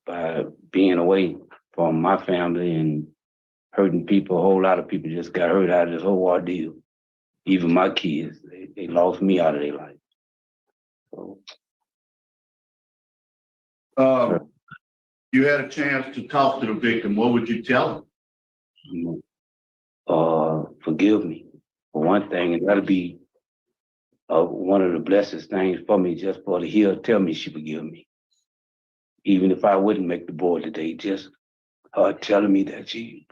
by being away from my family and hurting people. A whole lot of people just got hurt out of this whole ordeal. Even my kids, they lost me out of their life. So, You had a chance to talk to the victim. What would you tell him? Forgive me for one thing, and that'll be one of the blessed things for me, just for to hear her tell me she forgive me. Even if I wouldn't make the board today, just her telling me that she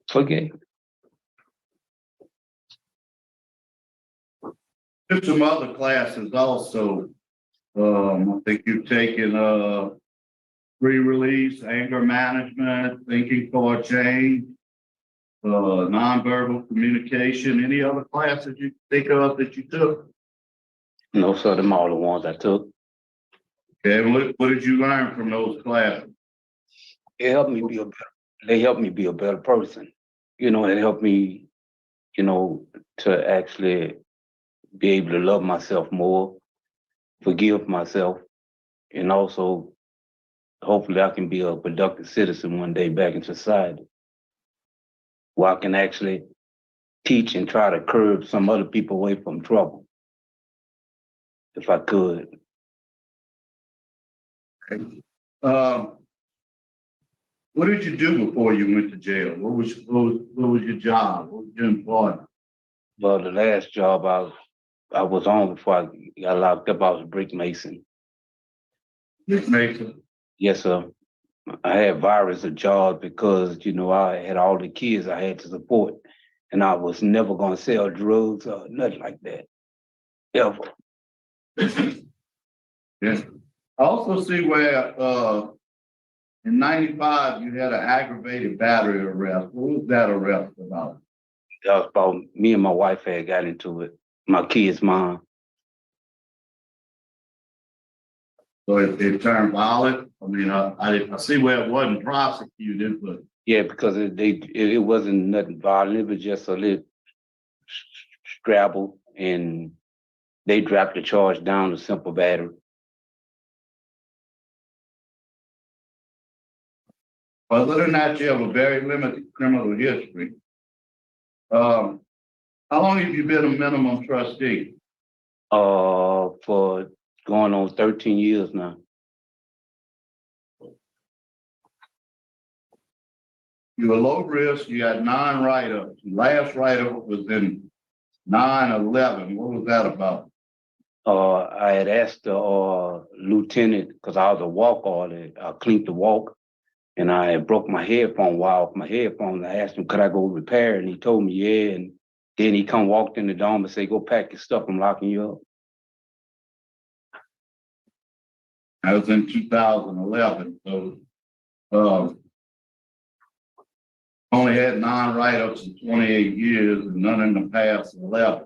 forgave. There's some other classes also. I think you've taken pre-release, anger management, thinking for a change, nonverbal communication, any other classes you think of that you took? No, sir, them all the ones I took. Okay, and what did you learn from those classes? It helped me be a better, they helped me be a better person. You know, it helped me, you know, to actually be able to love myself more, forgive myself, and also hopefully I can be a productive citizen one day back in society, where I can actually teach and try to curb some other people away from trouble, if I could. What did you do before you went to jail? What was your job? What was your employment? Well, the last job I was on before I got locked up, I was a brick mason. Brick mason? Yes, sir. I had virus of jobs because, you know, I had all the kids I had to support, and I was never going to sell drugs or nothing like that, ever. Yes. I also see where in 95 you had an aggravated battery arrest. What was that arrest about? That was about me and my wife had got into it. My kid's mom. So it turned violent. I mean, I see where it wasn't prosecuted, but Yeah, because it wasn't nothing violent. It was just a little scrabble, and they dropped the charge down to simple battery. other than that, you have a very limited criminal history. How long have you been a minimum trustee? For going on 13 years now. You were low risk. You had 9 write-ups. The last write-up was in 9/11. What was that about? I had asked the lieutenant, because I was a walk-on, I cleaned the walk, and I had broke my headphone wire off my headphone. I asked him, could I go repair it? And he told me, yeah. And then he walked in the dorm and said, go pack your stuff, I'm locking you up. That was in 2011. So only had 9 write-ups in 28 years and none in the past 11,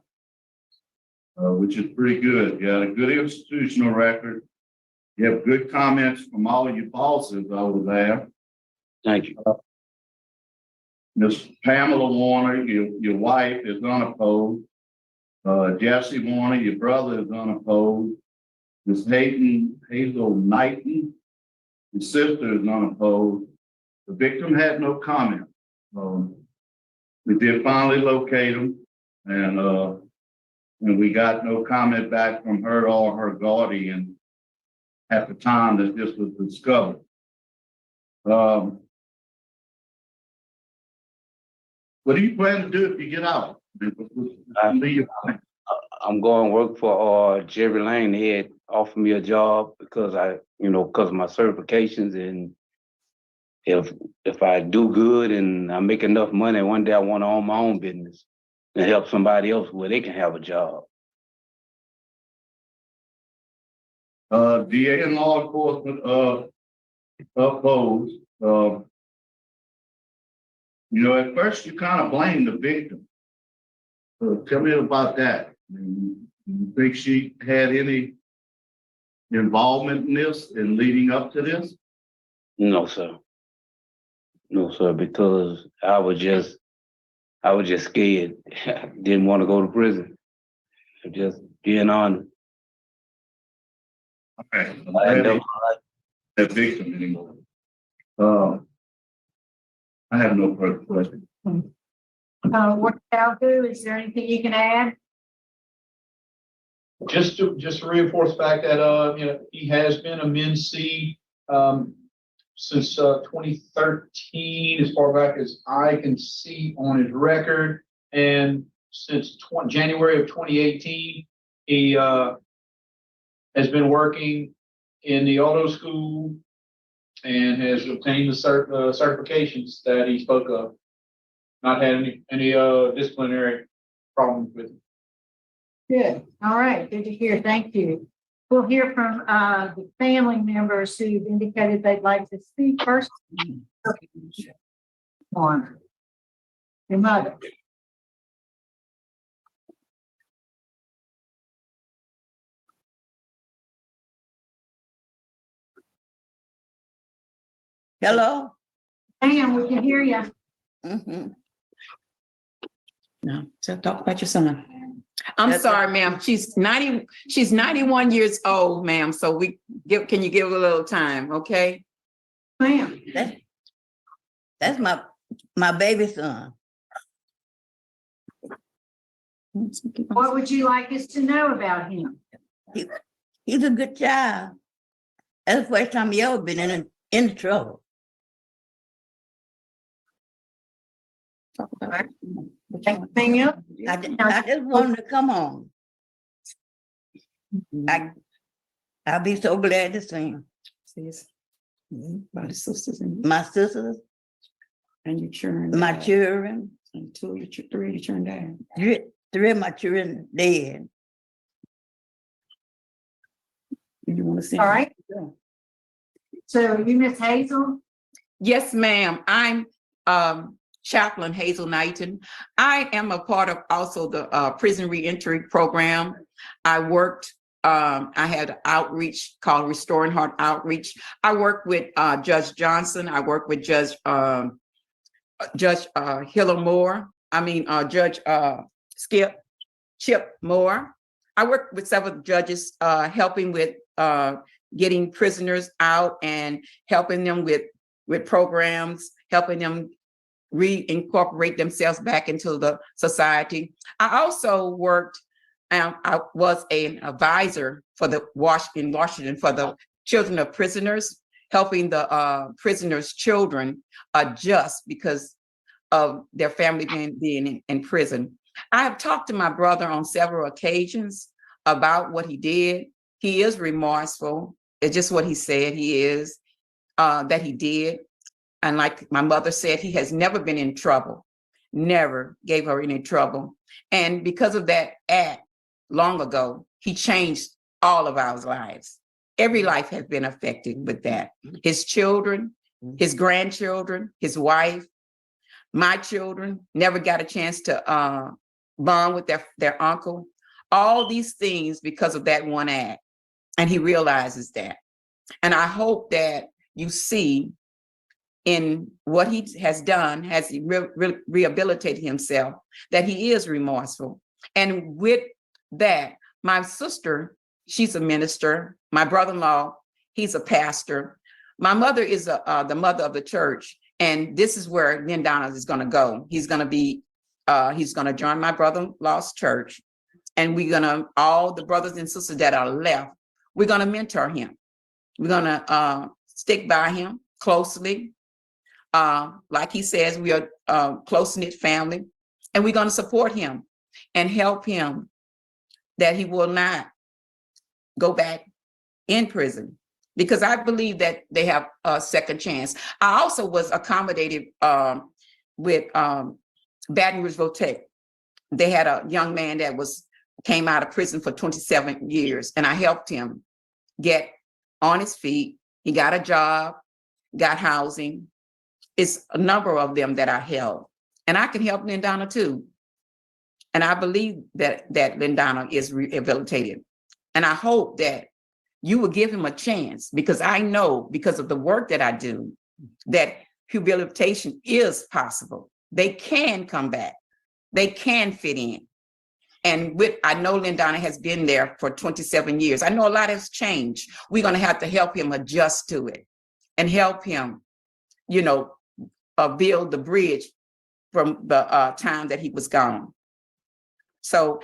which is pretty good. You had a good institutional record. You have good comments from all your bosses over there. Thank you. Miss Pamela Warner, your wife, is unopposed. Jesse Warner, your brother, is unopposed. Miss Hazel Knighton, your sister, is unopposed. The victim had no comment. We did finally locate him, and we got no comment back from her or her guardian at the time that this was discovered. What do you plan to do if you get out? I'm going to work for Jerry Lane. He had offered me a job because because of my certifications, and if I do good and I make enough money, one day I want to own my own business and help somebody else where they can have a job. DA and law enforcement opposed. At first you kind of blame the victim. Tell me about that. Do you think she had any involvement in this and leading up to this? No, sir. No, sir, because I was just scared. Didn't want to go to prison. Just being honest. Okay. I never that victim anymore. I have no further questions. What shall do? Is there anything you can add? Just to reinforce the fact that he has been a Min C since 2013, as far back as I can see on his record, and since January of 2018, he has been working in the auto school and has obtained the certifications that he spoke of. Not had any disciplinary problems with him. Good. All right. Good to hear. Thank you. We'll hear from the family members who've indicated they'd like to speak first. On your mother. Hello? Ma'am, we can hear you. No, so talk about your son. I'm sorry, ma'am. She's 91 years old, ma'am. So can you give her a little time, okay? Ma'am. That's my baby son. What would you like us to know about him? He's a good child. That's the first time he ever been in trouble. Talk about anything else? I just wanted to come home. I'll be so glad to see him. My sisters My sisters, and your children. my children, And three of your children died. three of my children dead. You want to see? All right. So you Miss Hazel? Yes, ma'am. I'm Chaplain Hazel Knighton. I am a part of also the prison reentry program. I worked, I had an outreach called Restoring Heart Outreach. I worked with Judge Johnson. I worked with Judge Hiller Moore. Judge Chip Moore. I worked with several judges helping with getting prisoners out and helping them with programs, helping them reincorporate themselves back into the society. I also worked, I was an advisor for in Washington for the children of prisoners, helping the prisoners' children adjust because of their family being in prison. I have talked to my brother on several occasions about what he did. He is remorseful. It's just what he said he is, that he did. And like my mother said, he has never been in trouble, never gave her any trouble. And because of that act long ago, he changed all of our lives. Every life has been affected with that. His children, his grandchildren, his wife, my children never got a chance to bond with their uncle. All these things because of that one act. And he realizes that. And I hope that you see in what he has done, has he rehabilitated himself, that he is remorseful. And with that, my sister, she's a minister. My brother-in-law, he's a pastor. My mother is the mother of the church. And this is where Lynn Donald is going to go. He's going to join my brother-in-law's church. And all the brothers and sisters that are left, we're going to mentor him. We're going to stick by him closely. Like he says, we are a close-knit family, and we're going to support him and help him that he will not go back in prison, because I believe that they have a second chance. I also was accommodated with Baton Rouge Votech. They had a young man that came out of prison for 27 years, and I helped him get on his feet. He got a job, got housing. It's a number of them that I help, and I can help Lynn Donald too. And I believe that Lynn Donald is rehabilitated. And I hope that you will give him a chance, because I know, because of the work that I do, that rehabilitation is possible. They can come back. They can fit in. And I know Lynn Donald has been there for 27 years. I know a lot has changed. We're going to have to help him adjust to it and help him, build the bridge from the time that he was gone. So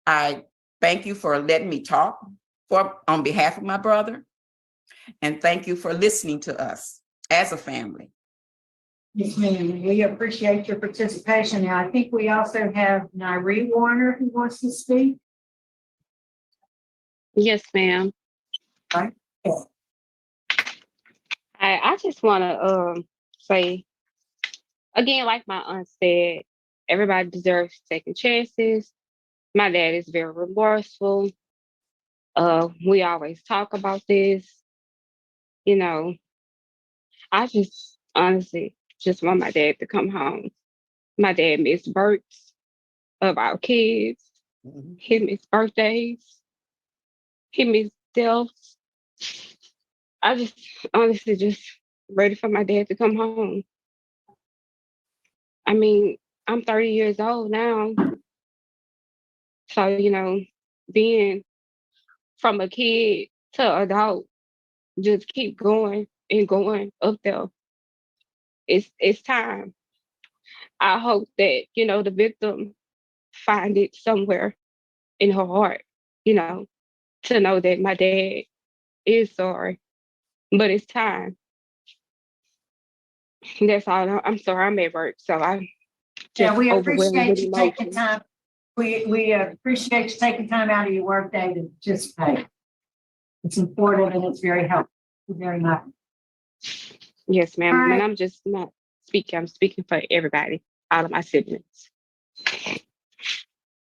I thank you for letting me talk on behalf of my brother. And thank you for listening to us as a family. Yes, ma'am. We appreciate your participation. Now, I think we also have Nyree Warner who wants to speak. Yes, ma'am. Right. I just want to say, again, like my aunt said, everybody deserves second chances. My dad is very remorseful. We always talk about this. You know, I just honestly just want my dad to come home. My dad missed births of our kids. He missed birthdays. He missed deaths. I just honestly just ready for my dad to come home. I mean, I'm 30 years old now. So, you know, being from a kid to adult, just keep going and going up there. It's time. I hope that, you know, the victim find it somewhere in her heart, you know, to know that my dad is sorry. But it's time. That's all. I'm sorry, I'm at work, so I'm Yeah, just we overwhelmed appreciate with you taking emotions. time. We appreciate you taking time out of your workday to participate. It's important and it's very helpful, very much. Yes, ma'am. All right. And I'm just not speaking. I'm speaking for everybody, all of my siblings.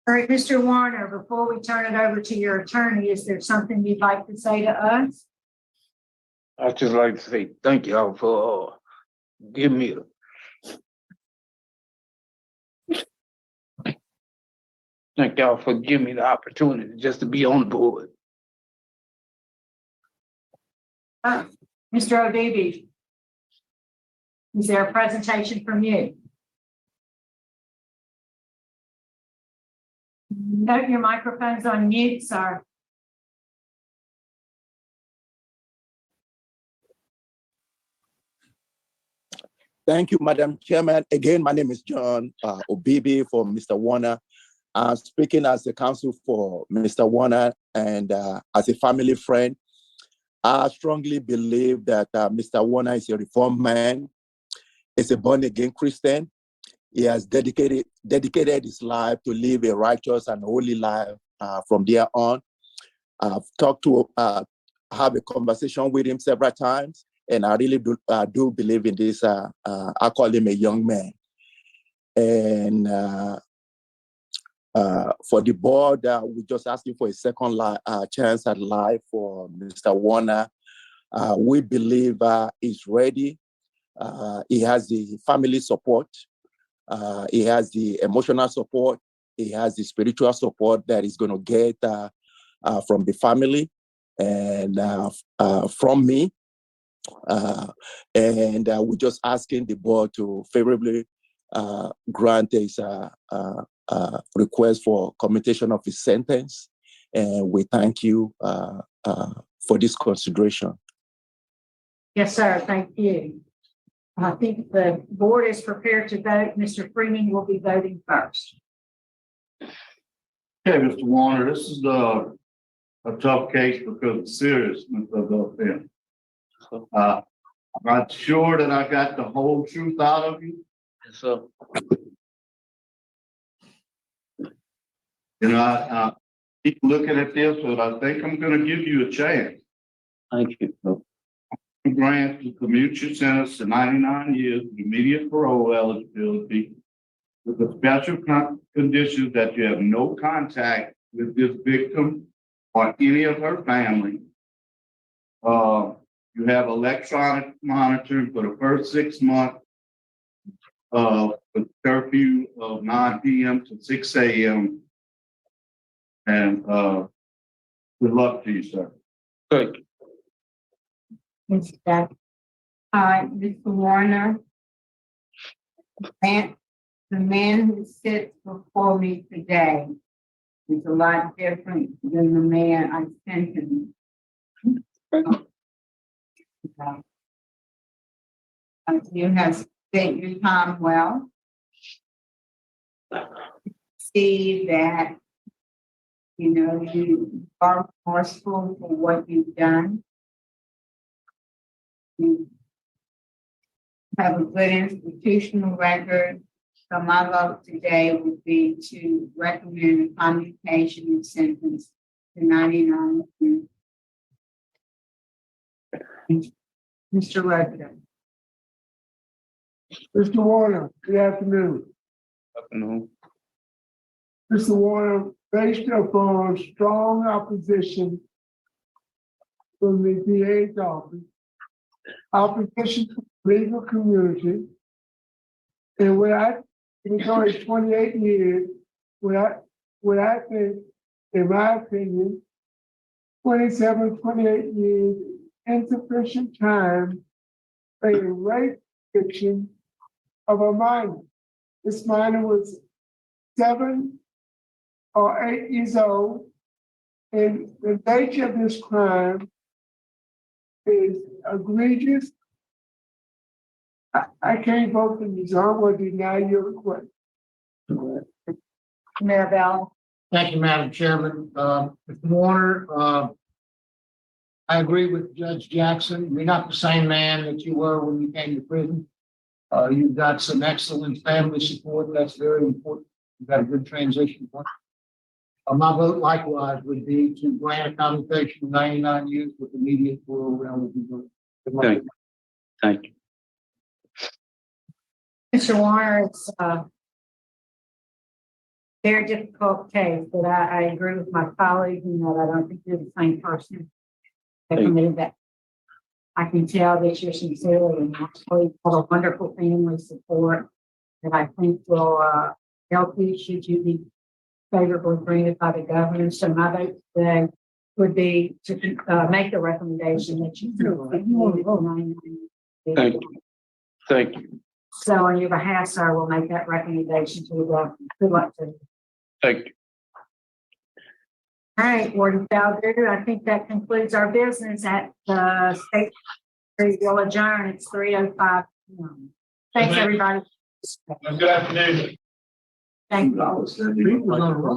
All right, Mr. Warner, before we turn it over to your attorney, is there something you'd like to say to us? I'd just like to say thank y'all for giving me thank y'all for giving me the opportunity just to be on board. Mr. O'Beebe, is there a presentation from you? Note your microphone's on mute, sir. Thank you, Madam Chairman. Again, my name is John Obibi for Mr. Warner. I'm speaking as a counsel for Mr. Warner and as a family friend. I strongly believe that Mr. Warner is a reformed man. He's a born-again Christian. He has dedicated his life to live a righteous and holy life from there on. I've have a conversation with him several times, and I really do believe in this. I call him a young man. And for the board, we're just asking for a second chance at life for Mr. Warner. We believe he's ready. He has the family support. He has the emotional support. He has the spiritual support that he's going to get from the family and from me. And we're just asking the board to favorably grant his request for commutation of his sentence. And we thank you for this consideration. Yes, sir. Thank you. I think the board is prepared to vote. Mr. Freeman will be voting first. Okay, Mr. Warner, this is a tough case because of the seriousness of the offense. I'm not sure that I got the whole truth out of you. Yes, sir. You know, I keep looking at this, but I think I'm going to give you a chance. Thank you. Grant to commute your sentence to 99 years of immediate parole eligibility with the special conditions that you have no contact with this victim or any of her family. You have electronic monitoring for the first 6 months with curfew of 9 p.m. to 6 a.m. And good luck to you, sir. Thank you. Mr. Warner, the man who sits before me today is a lot different than the man I sent him. You have spent your time well. See that, you know, you are remorseful for what you've done. You have a good institutional record. So my vote today would be to recommend a commutation of sentence to 99 years. Mr. Reddick. Mr. Warner, good afternoon. Afternoon. Mr. Warner, based upon strong opposition from the DA's office, opposition from the legal community, and it's only 28 years, what I think, in my opinion, 28 years, insufficient time for a rape conviction of a minor. This minor was 7 or 8 years old, and the nature of this crime is egregious. I can't vote for you, so I'm going to deny your request. Mayor Bell. Thank you, Madam Chairman. Mr. Warner, I agree with Judge Jackson. You're not the same man that you were when you came to prison. You've got some excellent family support. That's very important. You've got a good transition point. My vote likewise would be to grant a commutation of 99 years with immediate parole. Would be good. Good luck. Thank you. Mr. Warner, it's a very difficult case, but I agree with my colleague in that I don't think you're the same person that committed that. I can tell that you're sincerely and actually have a wonderful family support that I think will help you should you be favorably granted by the governor. So my vote today would be to make the recommendation that you do. Thank you. Thank you. So on your behalf, sir, we'll make that recommendation to the governor. Good luck to you. Thank you. All right, Warden Faldo, I think that concludes our business at the state. We'll adjourn. It's 3:05. Thanks, everybody. Good afternoon. Thank you.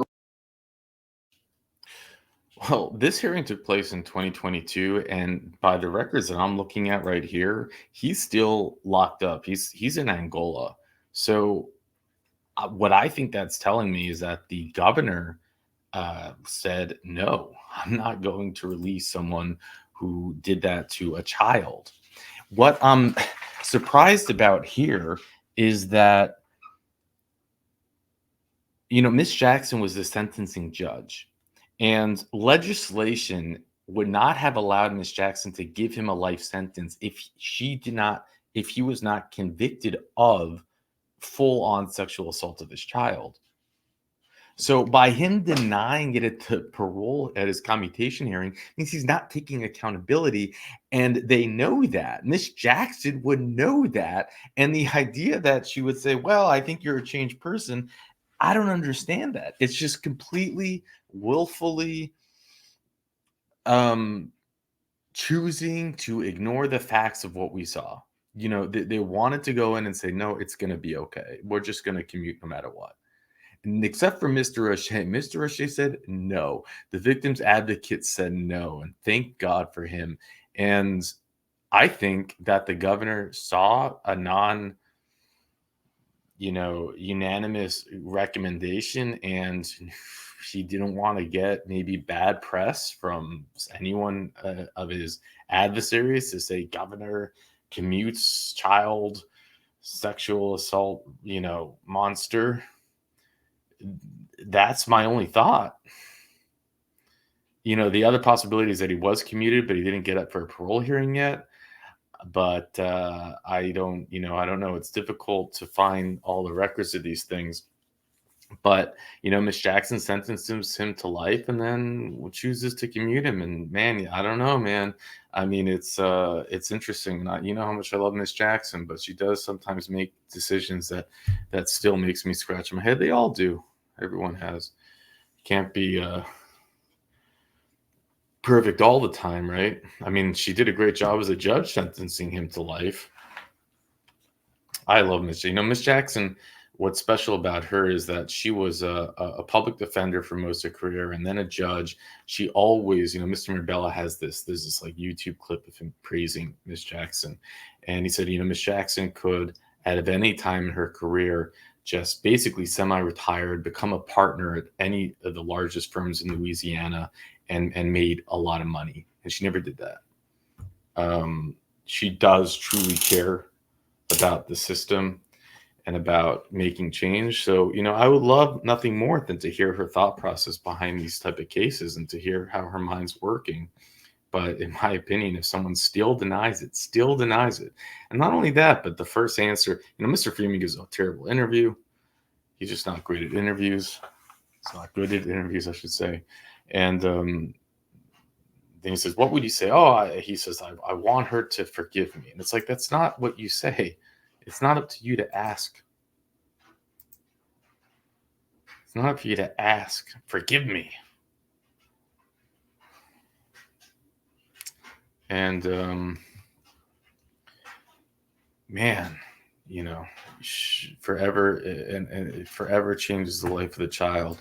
Well, this hearing took place in 2022, and by the records that I'm looking at right here, he's still locked up. He's in Angola. So what I think that's telling me is that the governor said, no, I'm not going to release someone who did that to a child. What I'm surprised about here is that, Miss Jackson was the sentencing judge, and legislation would not have allowed Miss Jackson to give him a life sentence if he was not convicted of full-on sexual assault of his child. So by him denying it at the parole at his commutation hearing means he's not taking accountability, and they know that. Miss Jackson would know that, and the idea that she would say, well, I think you're a changed person, I don't understand that. It's just completely willfully choosing to ignore the facts of what we saw. They wanted to go in and say, no, it's going to be okay. We're just going to commute no matter what. And except for Mr. O'Shea. Mr. O'Shea said no. The victim's advocate said no, and thank God for him. And I think that the governor saw a unanimous recommendation, and he didn't want to get maybe bad press from anyone of his adversaries to say governor commutes child sexual assault, monster. That's my only thought. The other possibility is that he was commuted, but he didn't get up for a parole hearing yet. But I don't know. It's difficult to find all the records of these things. But, Miss Jackson sentences him to life and then chooses to commute him. And man, I don't know, man. I mean, it's interesting. You know how much I love Miss Jackson, but she does sometimes make decisions that still makes me scratch my head. They all do. Everyone has. Can't be perfect all the time, right? I mean, she did a great job as a judge sentencing him to life. I love Miss Jackson. What's special about her is that she was a public defender for most of her career and then a judge. She always, Mr. Marbella there's this like YouTube clip of him praising Miss Jackson. And he said, Miss Jackson could, at any time in her career, just basically semi-retired, become a partner at any of the largest firms in Louisiana and made a lot of money. And she never did that. She does truly care about the system. and about making change. So, you know, I would love nothing more than to hear her thought process behind these type of cases and to hear how her mind's working. But in my opinion, if someone still denies it, and not only that, but the first answer, you know, Mr. Freeman gives a terrible interview. He's just not great at interviews. He's not good at interviews, I should say. And then he says, what would you say? Oh, he says, I want her to forgive me. And it's like, that's not what you say. It's not up to you to ask. It's not up for you to ask, forgive me. And man, you know, forever and forever changes the life of the child.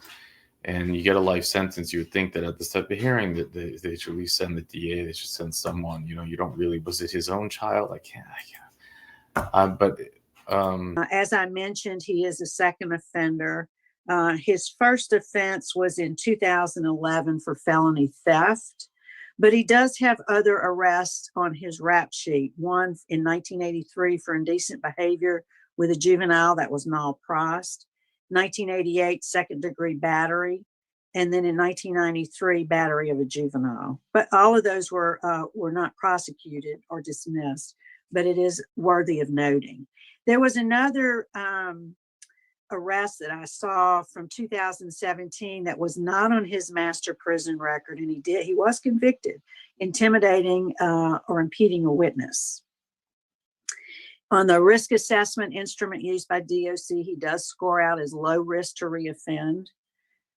And you get a life sentence, you would think that at this type of hearing that they should at least send the DA, they should send someone, you know, you don't really, was it his own child? I can't. As I mentioned, he is a second offender. His first offense was in 2011 for felony theft, but he does have other arrests on his rap sheet. One in 1983 for indecent behavior with a juvenile, that was Nall Prost. 1988, second-degree battery, and then in 1993, battery of a juvenile. But all of those were not prosecuted or dismissed, but it is worthy of noting. There was another arrest that I saw from 2017 that was not on his master prison record, and he was convicted, intimidating or impeding a witness. On the risk assessment instrument used by DOC, he does score out as low risk to reoffend.